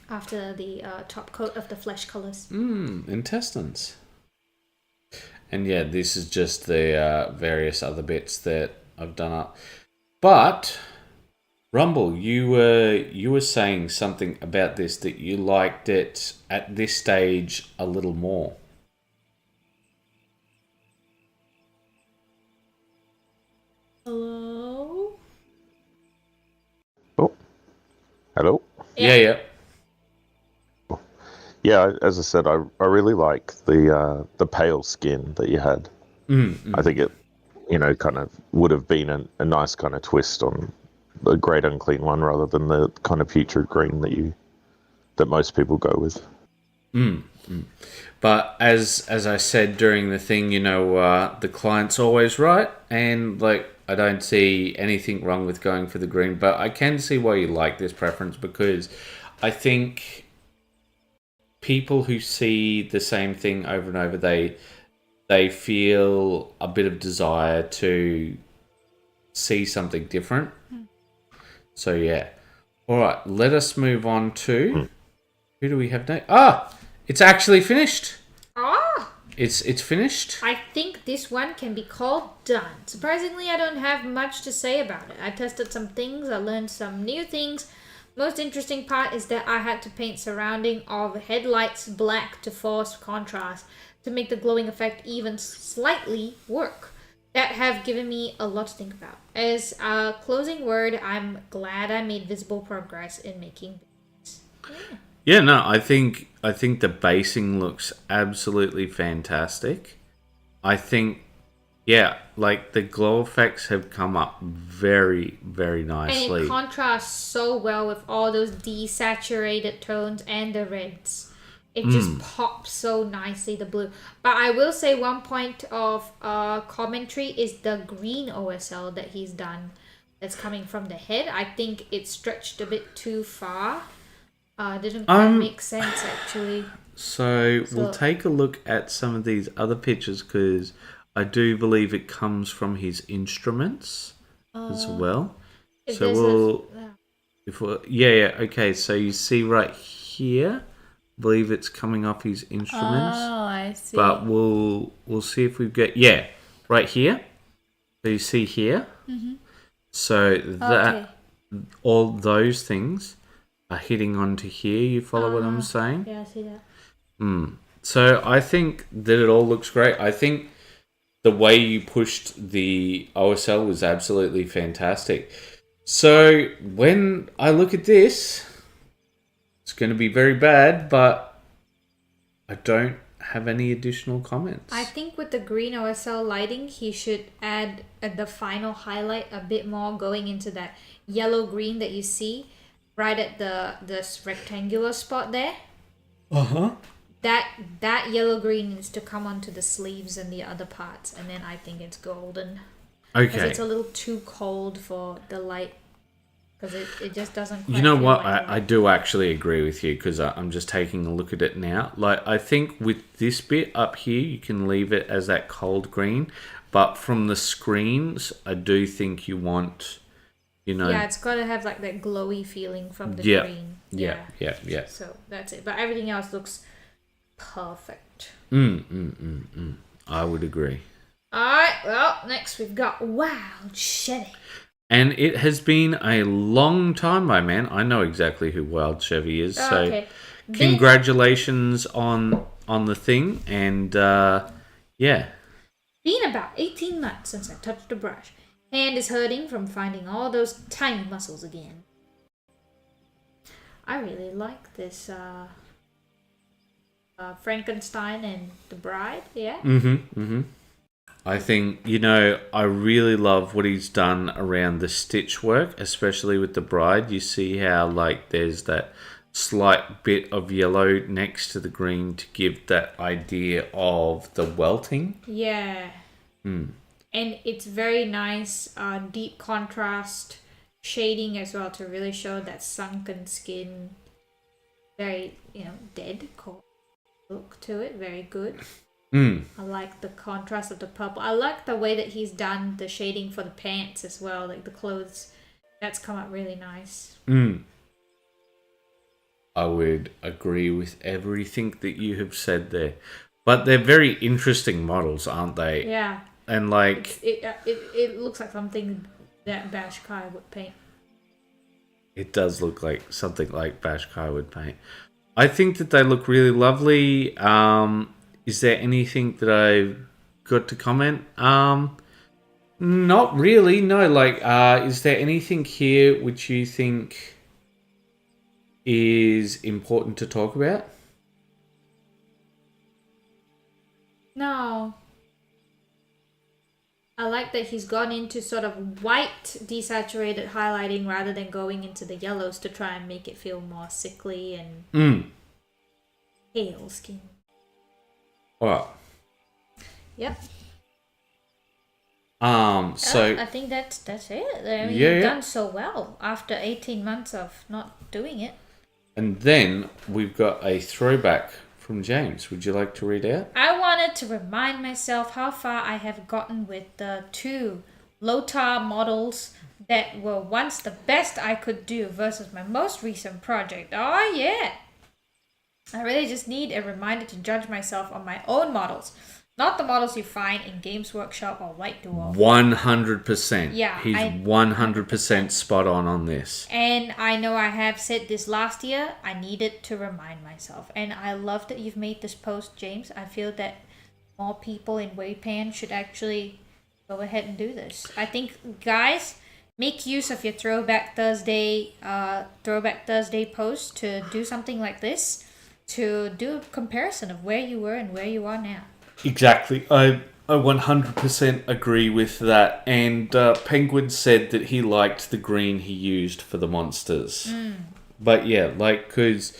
after the top coat of the flesh colors. Intestines. And yeah, this is just the various other bits that I've done up. But Rumble, you were saying something about this, that you liked it at this stage a little more. Hello? Oh, hello. Yeah. Yeah, as I said, I really like the pale skin that you had. I think it, kind of would have been a nice kind of twist on the Great Unclean one rather than the kind of putrid green that most people go with. But as I said during the thing, the client's always right, and like I don't see anything wrong with going for the green, but I can see why you like this preference, because I think people who see the same thing over and over, they feel a bit of desire to see something different. So yeah. All right, let us move on to who do we have next? It's actually finished. It's finished. I think this one can be called done. Surprisingly, I don't have much to say about it. I tested some things, I learned some new things. Most interesting part is that I had to paint surrounding of headlights black to force contrast to make the glowing effect even slightly work. That have given me a lot to think about. As a closing word, I'm glad I made visible progress in making videos. Yeah, no, I think the basing looks absolutely fantastic. I think, yeah, like the glow effects have come up very, very nicely. And it contrasts so well with all those desaturated tones and the reds. It just pops so nicely, the blue. But I will say one point of commentary is the green OSL that he's done that's coming from the head. I think it stretched a bit too far. Didn't quite make sense, actually. So we'll take a look at some of these other pictures, because I do believe it comes from his instruments as well. So okay. So you see right here, I believe it's coming off his instruments. Oh, I see. But we'll see if we get right here. So you see here. So that all those things are hitting onto here. You follow what I'm saying? Yeah, I see that. So I think that it all looks great. I think the way you pushed the OSL was absolutely fantastic. So when I look at this, it's going to be very bad, but I don't have any additional comments. I think with the green OSL lighting, he should add the final highlight a bit more, going into that yellow green that you see right at this rectangular spot there. That yellow green needs to come onto the sleeves and the other parts, and then I think it's golden. Okay. Because it's a little too cold for the light. Because it just doesn't quite... You know feel what? like I do actually agree with you, because I'm just taking a look at it now. Like, I think with this bit up here, you can leave it as that cold green. But from the screens, I do think you want, Yeah, it's got to have like that glowy feeling from the green. Yeah. So that's it. But everything else looks perfect. I would agree. Alright, well, next we've got Wild Chevy. And it has been a long time, my man. I know exactly who Wild Chevy is. So congratulations on the thing. And yeah. Been about 18 months since I touched the brush. Hand is hurting from finding all those tiny muscles again. I really like this Frankenstein and the Bride, yeah? I think, I really love what he's done around the stitch work, especially with the Bride. You see how, like, there's that slight bit of yellow next to the green to give that idea of the welting. Yeah. And it's very nice, deep contrast, shading as well to really show that sunken skin. Very, dead, cold look to it. Very good. I like the contrast of the purple. I like the way that he's done the shading for the pants as well, like the clothes. That's come out really nice. I would agree with everything that you have said there. But they're very interesting models, aren't they? Yeah. And like... It looks like something that Bash Kai would paint. It does look like something like Bash Kai would paint. I think that they look really lovely. Is there anything that I've got to comment? Not really, no. Like, is there anything here which you think is important to talk about? No. I like that he's gone into sort of white desaturated highlighting rather than going into the yellows to try and make it feel more sickly and pale skin. Alright. Yep. So I think that's it. I mean, you've done so well after 18 months of not doing it. And then we've got a throwback from James. Would you like to read out? I wanted to remind myself how far I have gotten with the 2 Lotar models that were once the best I could do versus my most recent project. Oh yeah! I really just need a reminder to judge myself on my own models. Not the models you find in Games Workshop or White Dwarf. 100%. Yeah. He's 100% spot on this. And I know I have said this last year. I needed to remind myself. And I love that you've made this post, James. I feel that more people in WAYPN should actually go ahead and do this. I think, guys, make use of your Throwback Thursday post to do something like this. To do a comparison of where you were and where you are now. Exactly. I 100% agree with that. And Penguin said that he liked the green he used for the monsters. But yeah, like, because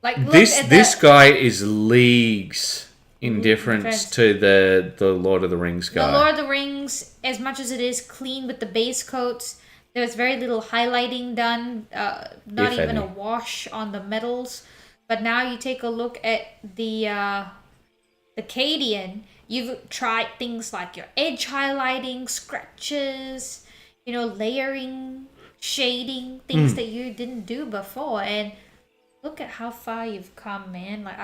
this guy is leagues in difference to the Lord of the Rings guy. The Lord of the Rings, as much as it is clean with the base coats, there's very little highlighting done, not even a wash on the metals. But now you take a look at the Cadian, you've tried things like your edge highlighting, scratches, layering, shading, things that you didn't do before. And look at how far you've come, man. Like,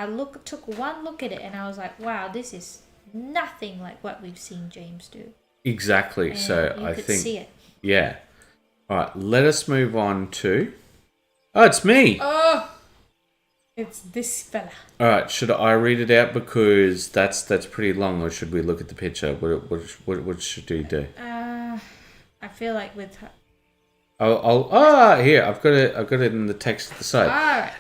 took one look at it and I was like, wow, this is nothing like what we've seen James do. Exactly. And so you I could think, see it. Yeah. All right, let us move on to... Oh, it's me! Oh! It's this fella. All right, should I read it out because that's pretty long, or should we look at the picture? What should we do? I feel like with her. Here I've got it in the text at the side. All right.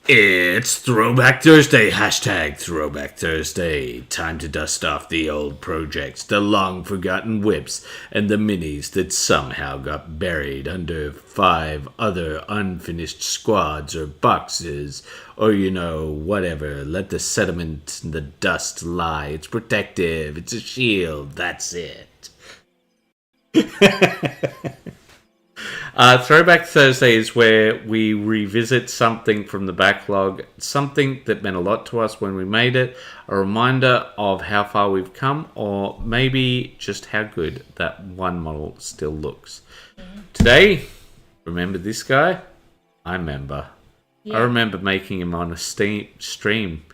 It's Throwback Thursday. Hashtag Throwback Thursday. Time to dust off the old projects, the long forgotten whips, and the minis that somehow got buried under 5 other unfinished squads or boxes, or whatever. Let the sediment and the dust lie. It's protective. It's a shield. That's it. Throwback Thursday is where we revisit something from the backlog, something that meant a lot to us when we made it, a reminder of how far we've come, or maybe just how good that one model still looks. Today, remember this guy? I remember. Yeah. I remember making him on a stream.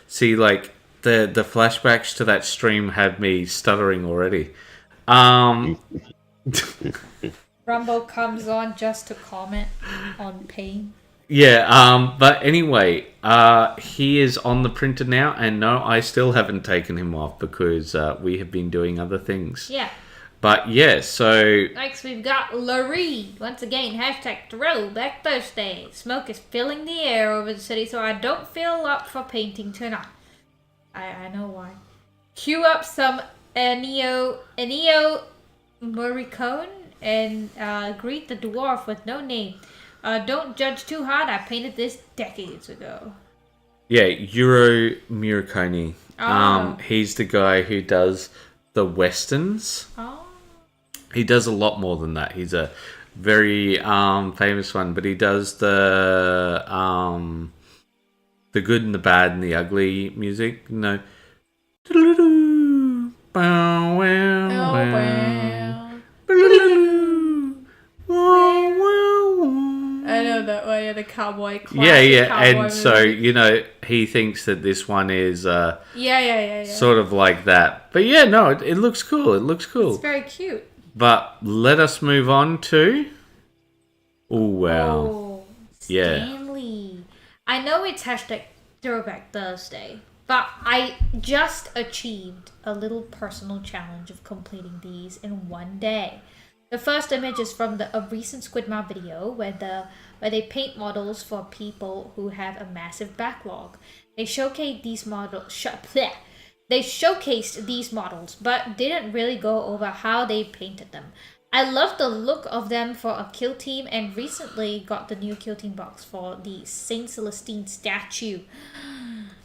See, like, the flashbacks to that stream had me stuttering already. Rumble comes on just to comment on pain. Yeah, but anyway, he is on the printer now, and no, I still haven't taken him off because we have been doing other things. Yeah. But yeah, so... Next we've got Larry. Once again, hashtag Throwback Thursday. Smoke is filling the air over the city, so I don't feel up for painting tonight. I know why. Cue up some Ennio Morricone and greet the dwarf with no name. Don't judge too hard. I painted this decades ago. Yeah, Euro Morricone. Oh. He's the guy who does the westerns. Oh. He does a lot more than that. He's a very famous one, but he does the good and the bad and the ugly music. You know. Bow, wow, wow. I know that one, yeah, the cowboy classic. Yeah, cowboy and music. so, you know, he thinks that this one is Yeah. sort of like that. But yeah, no, it looks cool. It looks cool. It's very cute. But let us move on to... Oh, wow. Oh, Yeah. Stanley. I know it's hashtag Throwback Thursday, but I just achieved a little personal challenge of completing these in one day. The first image is from a recent Squidmar video where they paint models for people who have a massive backlog. They showcased these models. They showcased these models, but didn't really go over how they painted them. I love the look of them for a kill team, and recently got the new kill team box for the Saint Celestine statue.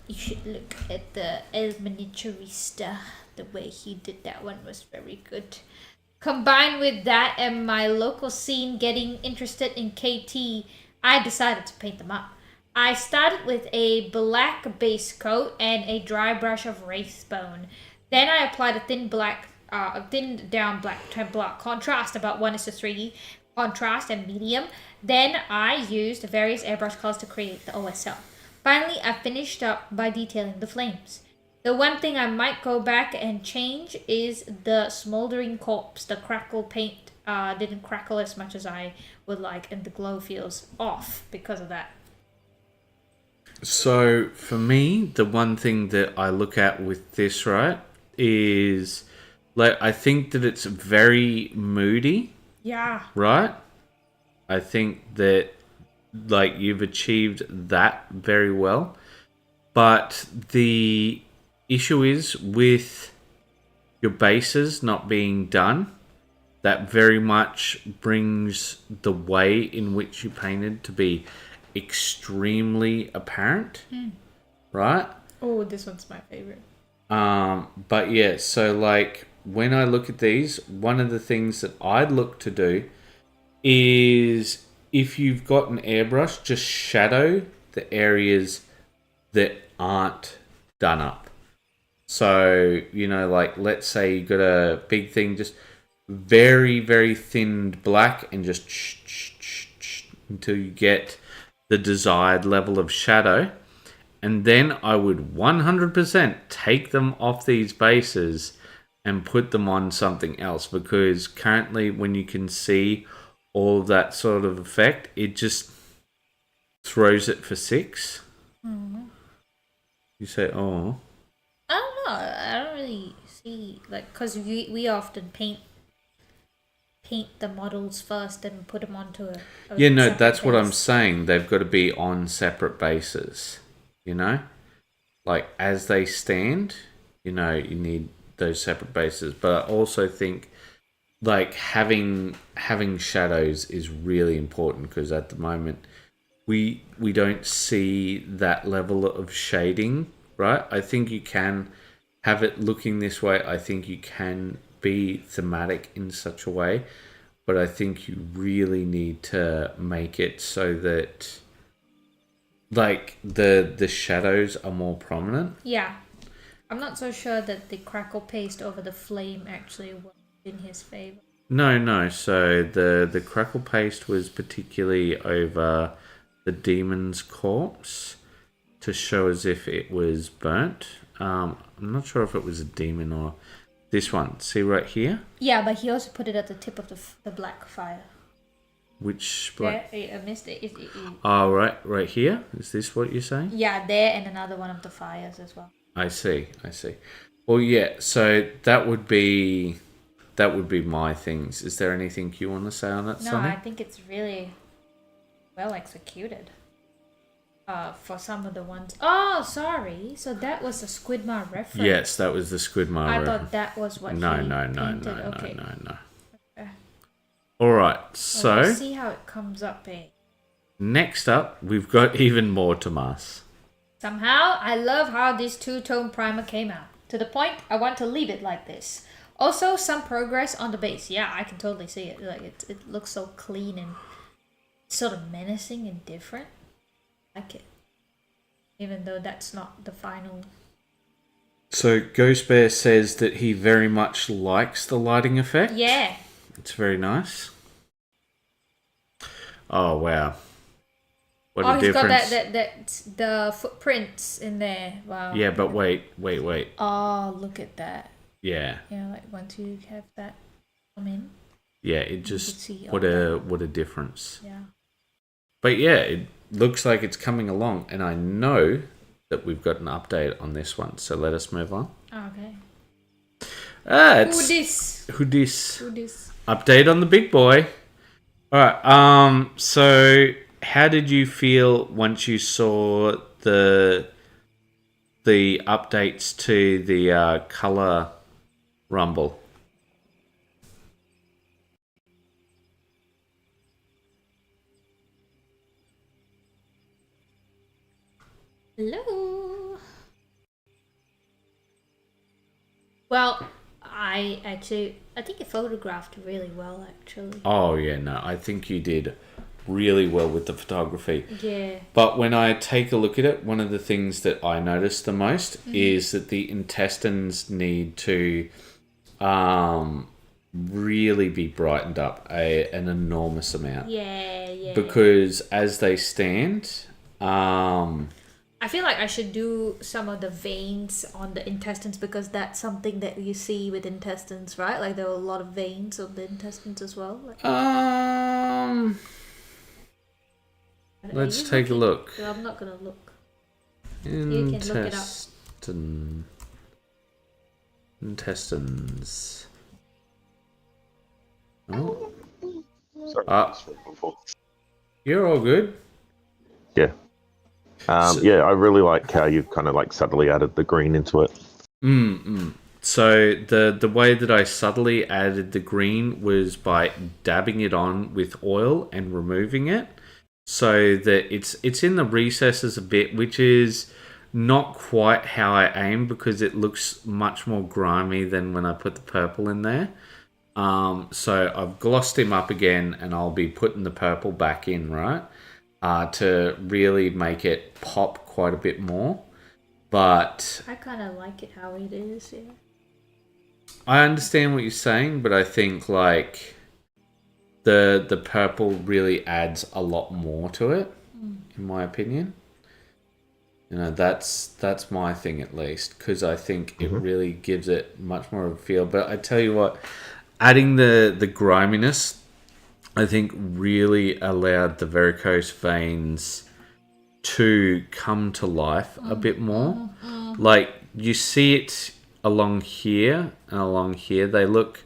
You should look at the El Miniaturista. The way he did that one was very good. Combined with that and my local scene getting interested in KT, I decided to paint them up. I started with a black base coat and a dry brush of Wraithbone. Then I applied a thin down black block contrast, about 1:3 contrast and medium. Then I used various airbrush colors to create the OSL. Finally, I finished up by detailing the flames. The one thing I might go back and change is the smoldering corpse. The crackle paint didn't crackle as much as I would like, and the glow feels off because of that. So, for me, the one thing that I look at with this, right, is... like, I think that it's very moody. Yeah. Right? I think that, like, you've achieved that very well. But the issue is with your bases not being done, that very much brings the way in which you painted to be extremely apparent. Right? Oh, this one's my favorite. But yeah, so like when I look at these, one of the things that I'd look to do is, if you've got an airbrush, just shadow the areas that aren't done up. So, you know, like let's say you got a big thing, just very, very thinned black, and just until you get the desired level of shadow. And then I would 100% take them off these bases and put them on something else, because currently when you can see all of that sort of effect, it just throws it for 6. Mm-hmm. You say, oh. I don't know. I don't really see, like, because we often paint the models first and put them onto a yeah, no, separate that's what base. I'm saying. They've got to be on separate bases, you know? Like, as they stand, you know, you need those separate bases. But I also think, like, having shadows is really important, because at the moment we don't see that level of shading, right? I think you can have it looking this way. I think you can be thematic in such a way, but I think you really need to make it so that, like, the shadows are more prominent. Yeah. I'm not so sure that the crackle paste over the flame actually worked in his favor. No. So the crackle paste was particularly over the demon's corpse to show as if it was burnt. I'm not sure if it was a demon or this one. See right here? Yeah, but he also put it at the tip of the black fire. Which black? Yeah, I missed it. Oh, right here? Is this what you're saying? Yeah, there, and another one of the fires as well. I see. Well, yeah, so that would be my things. Is there anything you want to say on that, No, Sonny? I think it's really well executed. For some of the ones. Oh, sorry. So that was a Squidmar reference. Yes, that was the Squidmar I reference. thought that was what No. he painted. Okay. No. Okay. All right, Well, so we'll see how it comes up, eh? next up, we've got even more Tomas. Somehow, I love how this two-tone primer came out. To the point, I want to leave it like this. Also, some progress on the base. Yeah, I can totally see it. Like it looks so clean and sort of menacing and different. I like it. Even though that's not the final. So Ghost Bear says that he very much likes the lighting effect. Yeah. It's very nice. Oh wow. What Oh, a he's difference. got that the footprints in there. Wow. Yeah, but wait. Oh, look at that. Yeah. Yeah, like once you have that come in. Yeah, it just see what a difference. Yeah. But yeah, it looks like it's coming along, and I know that we've got an update on this one. So let us move on. Okay. It's Who dis? This? Update on the big boy. All right. So how did you feel once you saw the updates to the color rumble? Hello. Well, I think it photographed really well, actually. Oh yeah, no, I think you did really well with the photography. Yeah. But when I take a look at it, one of the things that I noticed the most is that the intestines need to really be brightened up an enormous amount. Yeah. Because as they stand, I feel like I should do some of the veins on the intestines because that's something that you see with intestines, right? Like there are a lot of veins on the intestines as well. Like, let's take a look. No, I'm not gonna look. You can look it up. Intestines. Oh. Sorry. You're all good. Yeah. Yeah, I really like how you've kind of like subtly added the green into it. So the way that I subtly added the green was by dabbing it on with oil and removing it, so that it's in the recesses a bit, which is not quite how I aim because it looks much more grimy than when I put the purple in there. So I've glossed him up again, and I'll be putting the purple back in, right? To really make it pop quite a bit more. But I kind of like it how it is, yeah. I understand what you're saying, but I think like the purple really adds a lot more to it, in my opinion. You know, that's my thing at least, because I think it really gives it much more of a feel. But I tell you what, adding the griminess, I think really allowed the varicose veins to come to life a bit more. Like you see it along here and along here, they look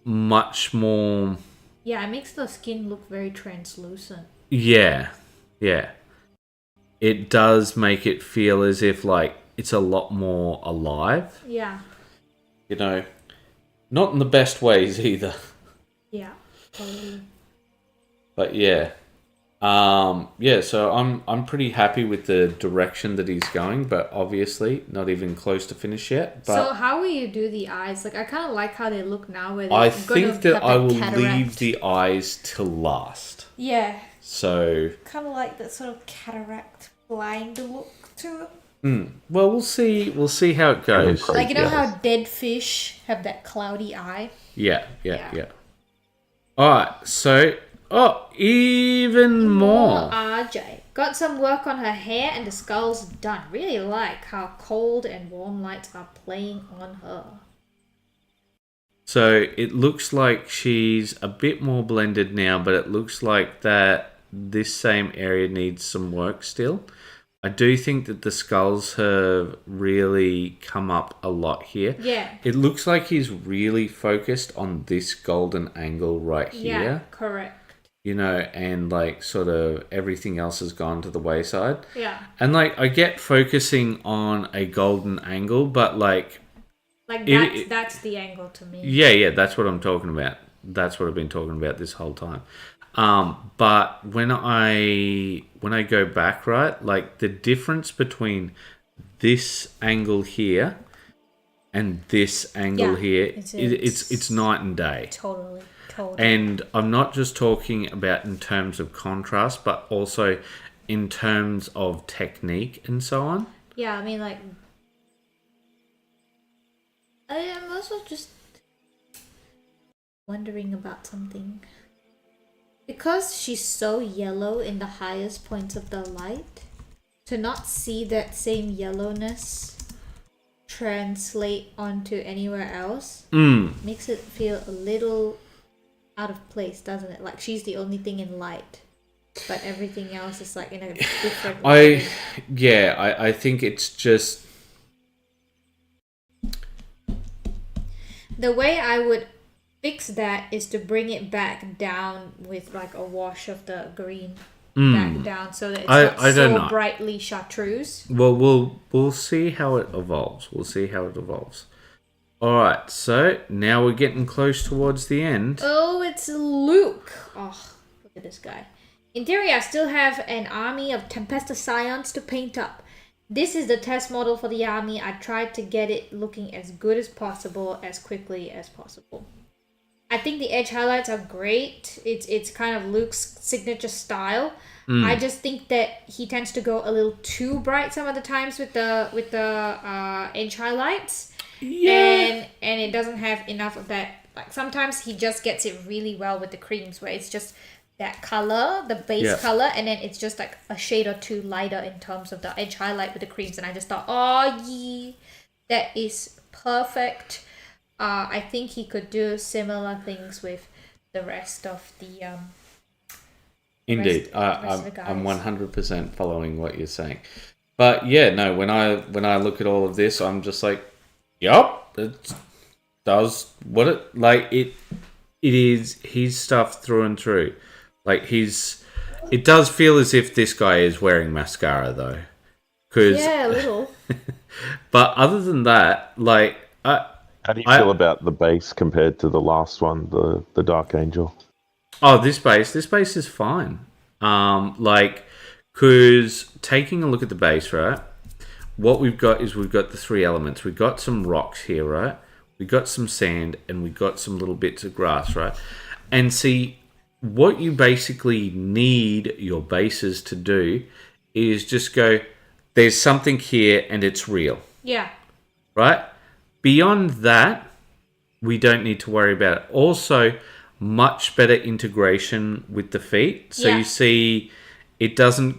much more. Yeah, it makes the skin look very translucent. Yeah. It does make it feel as if like it's a lot more alive. Yeah. You know, not in the best ways either. Yeah. Totally. But yeah. So I'm pretty happy with the direction that he's going, but obviously not even close to finish yet. But so how will you do the eyes? Like I kind of like how they look now. Where I think that I will cataract. leave the eyes till last. Yeah. So kind of like that sort of cataract blind look to it. Well, we'll see. We'll see how it goes. Like you know how dead fish have that cloudy eye. Yeah. All right. So, even more. RJ got some work on her hair and the skull's done. Really like how cold and warm lights are playing on her. So it looks like she's a bit more blended now, but it looks like that this same area needs some work still. I do think that the skulls have really come up a lot here. Yeah. It looks like he's really focused on this golden angle right here. Yeah, correct. You know, and like sort of everything else has gone to the wayside. Yeah. And like I get focusing on a golden angle, but like that's the angle to me. Yeah, that's what I'm talking about. That's what I've been talking about this whole time. But when I go back, right, like the difference between this angle here and this angle here, it's night and day. Totally. And I'm not just talking about in terms of contrast, but also in terms of technique and so on. Yeah, I mean, like, I'm also just wondering about something. Because she's so yellow in the highest points of the light, to not see that same yellowness translate onto anywhere else makes it feel a little out of place, doesn't it? Like, she's the only thing in light, but everything else is like in a different way. I think it's just the way I would fix that is to bring it back down with like a wash of the green back down, so that it's not so brightly chartreuse. Well, we'll see how it evolves. All right, so now we're getting close towards the end. Oh, it's Luke. Oh, look at this guy. In theory, I still have an army of Tempesta Scions to paint up. This is the test model for the army. I tried to get it looking as good as possible, as quickly as possible. I think the edge highlights are great. It's kind of Luke's signature style. I just think that he tends to go a little too bright some of the times with the edge highlights. Yeah. And it doesn't have enough of that. Like, sometimes he just gets it really well with the creams, where it's just that color, the base color, and then it's just like a shade or two lighter in terms of the edge highlight with the creams. And I just thought, that is perfect. I think he could do similar things with the rest of the Indeed, I'm 100% following what you're saying. But yeah, no, when I look at all of this, I'm just like, yup, it does what it like. It is his stuff through and through. Like, it does feel as if this guy is wearing mascara though, yeah, a little. But other than that, like, how do you feel about the base compared to the last one, the Dark Angel? Oh, this base is fine. Like, because taking a look at the base, right? What we've got the three elements. We've got some rocks here, right? We've got some sand, and we've got some little bits of grass, right? And see, what you basically need your bases to do is just go, there's something here, and it's real. Yeah. Right? Beyond that, we don't need to worry about it. Also, much better integration with the feet. So you see, it doesn't,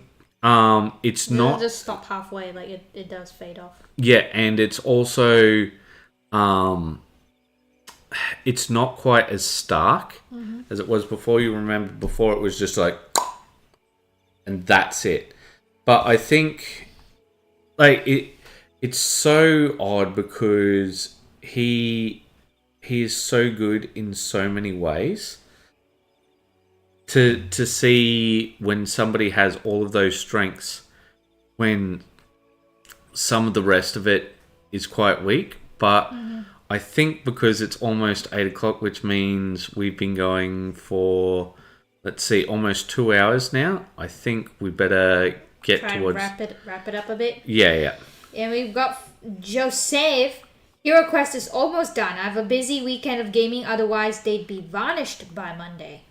it's not just stop halfway, like it does fade off. Yeah, and it's also, it's not quite as stark as it was before. You remember before it was just like, and that's it. But I think, like, it's so odd because he is so good in so many ways. To see when somebody has all of those strengths, when some of the rest of it is quite weak. But I think because it's almost 8 o'clock, which means we've been going for, let's see, almost 2 hours now. I think we better get towards... wrap it up a bit. Yeah. And we've got Joseph. Hero Quest is almost done. I have a busy weekend of gaming, otherwise they'd be varnished by Monday.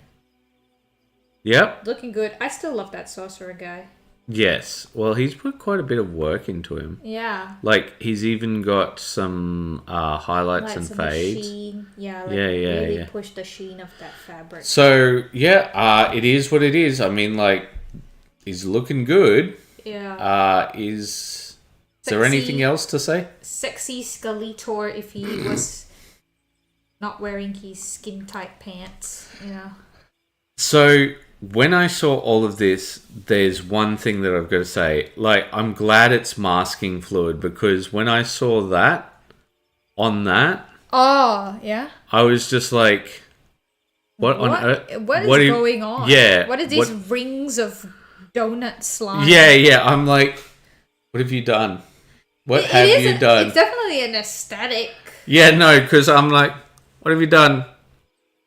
Yep. Looking good. I still love that sorcerer guy. Yes. Well, he's put quite a bit of work into him. Yeah. Like, he's even got some highlights and fades. Sheen. Yeah, really push the sheen of that fabric. So, yeah, it is what it is. I mean, like, he's looking good. Yeah. Is there anything else to say? Sexy Skeletor if he was not wearing his skin-tight pants, you know. So, when I saw all of this, there's one thing that I've got to say. Like, I'm glad it's masking fluid, because when I saw that, on that... Oh, yeah? I was just like, what on earth? What is going on? Yeah. What are these rings of donut slime? Yeah. I'm like, what have you done? What have you done? It's definitely an aesthetic. Yeah, no, because I'm like, what have you done?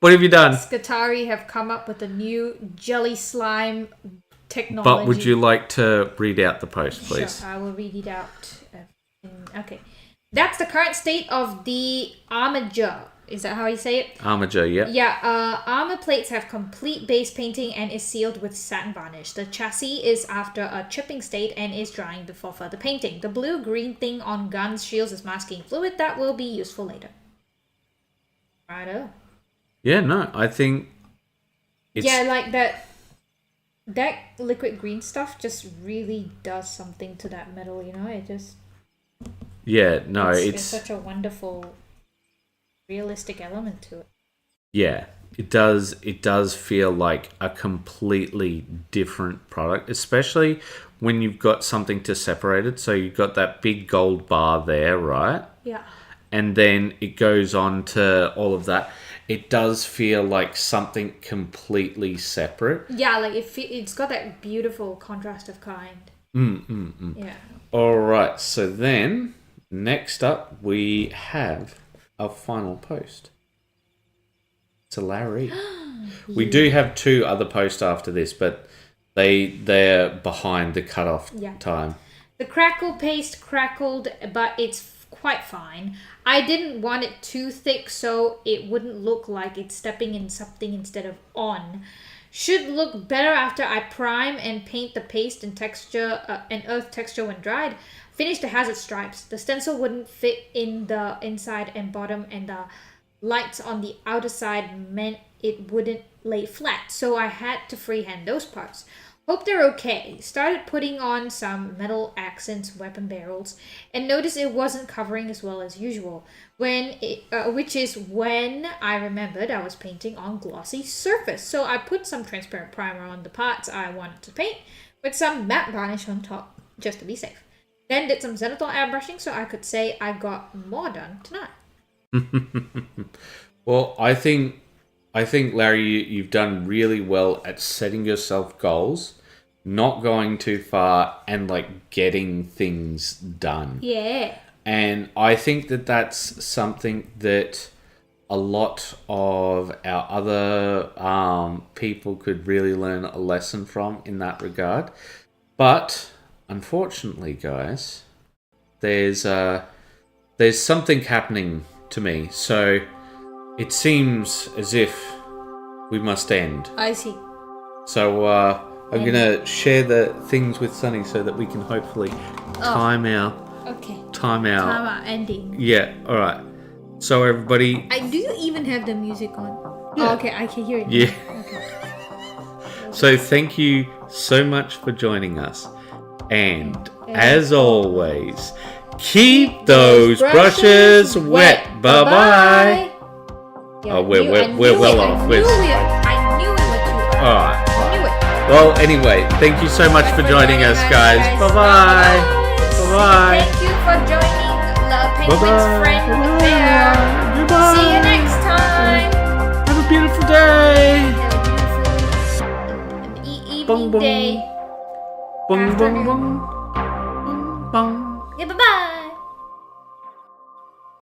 What have you done? Skatari have come up with a new jelly slime technology. But would you like to read out the post, please? Sure, I will read it out. Okay. That's the current state of the armature. Is that how you say it? Armature, yeah. Yeah, armor plates have complete base painting and is sealed with satin varnish. The chassis is after a chipping state and is drying before further painting. The blue-green thing on guns, shields is masking fluid that will be useful later. Righto. Yeah, no, I think it's... Yeah, like that liquid green stuff just really does something to that metal, you know? It just... Yeah, no, it's such a wonderful... realistic element to it. Yeah, it does feel like a completely different product, especially when you've got something to separate it. So you've got that big gold bar there, right? Yeah. And then it goes on to all of that. It does feel like something completely separate. Yeah, like it's got that beautiful contrast of kind. Yeah. All right, so then next up we have our final post. To Larry. We do have 2 other posts after this, but they're behind the cutoff time. The crackle paste crackled, but it's quite fine. I didn't want it too thick so it wouldn't look like it's stepping in something instead of on. Should look better after I prime and paint the paste and texture and earth texture when dried. Finish the hazard stripes. The stencil wouldn't fit in the inside and bottom, and the lights on the outer side meant it wouldn't lay flat, so I had to freehand those parts. Hope they're okay. Started putting on some metal accents, weapon barrels, and noticed it wasn't covering as well as usual, which is when I remembered I was painting on glossy surface. So I put some transparent primer on the parts I wanted to paint, with some matte varnish on top, just to be safe. Then did some zenithal airbrushing so I could say I got more done tonight. Well, I think Larry, you've done really well at setting yourself goals, not going too far, and like getting things done. Yeah. And I think that that's something that a lot of our other people could really learn a lesson from in that regard. But unfortunately, guys, there's something happening to me. So it seems as if we must end. I see. So I'm going to share the things with Sunny so that we can hopefully time out. Okay. Time out. Time out ending. Yeah, alright. So everybody... Do you even have the music on? Yeah. Oh, okay, I can hear it. Yeah. Okay. So thank you so much for joining us. And as always, keep those brushes wet. Bye-bye. Yeah, Oh, we're well off. I knew it was too early. Alright. I knew it. Well, anyway, thank you so much for joining us, guys. Bye-bye. Bye-bye. Thank you for joining the Penguin's Bye-bye. Friend Bye-bye. Bear. Goodbye. See you next time. Have a beautiful day. Have a beautiful evening Bong, bong. day. Bong, bong, Afternoon. bong.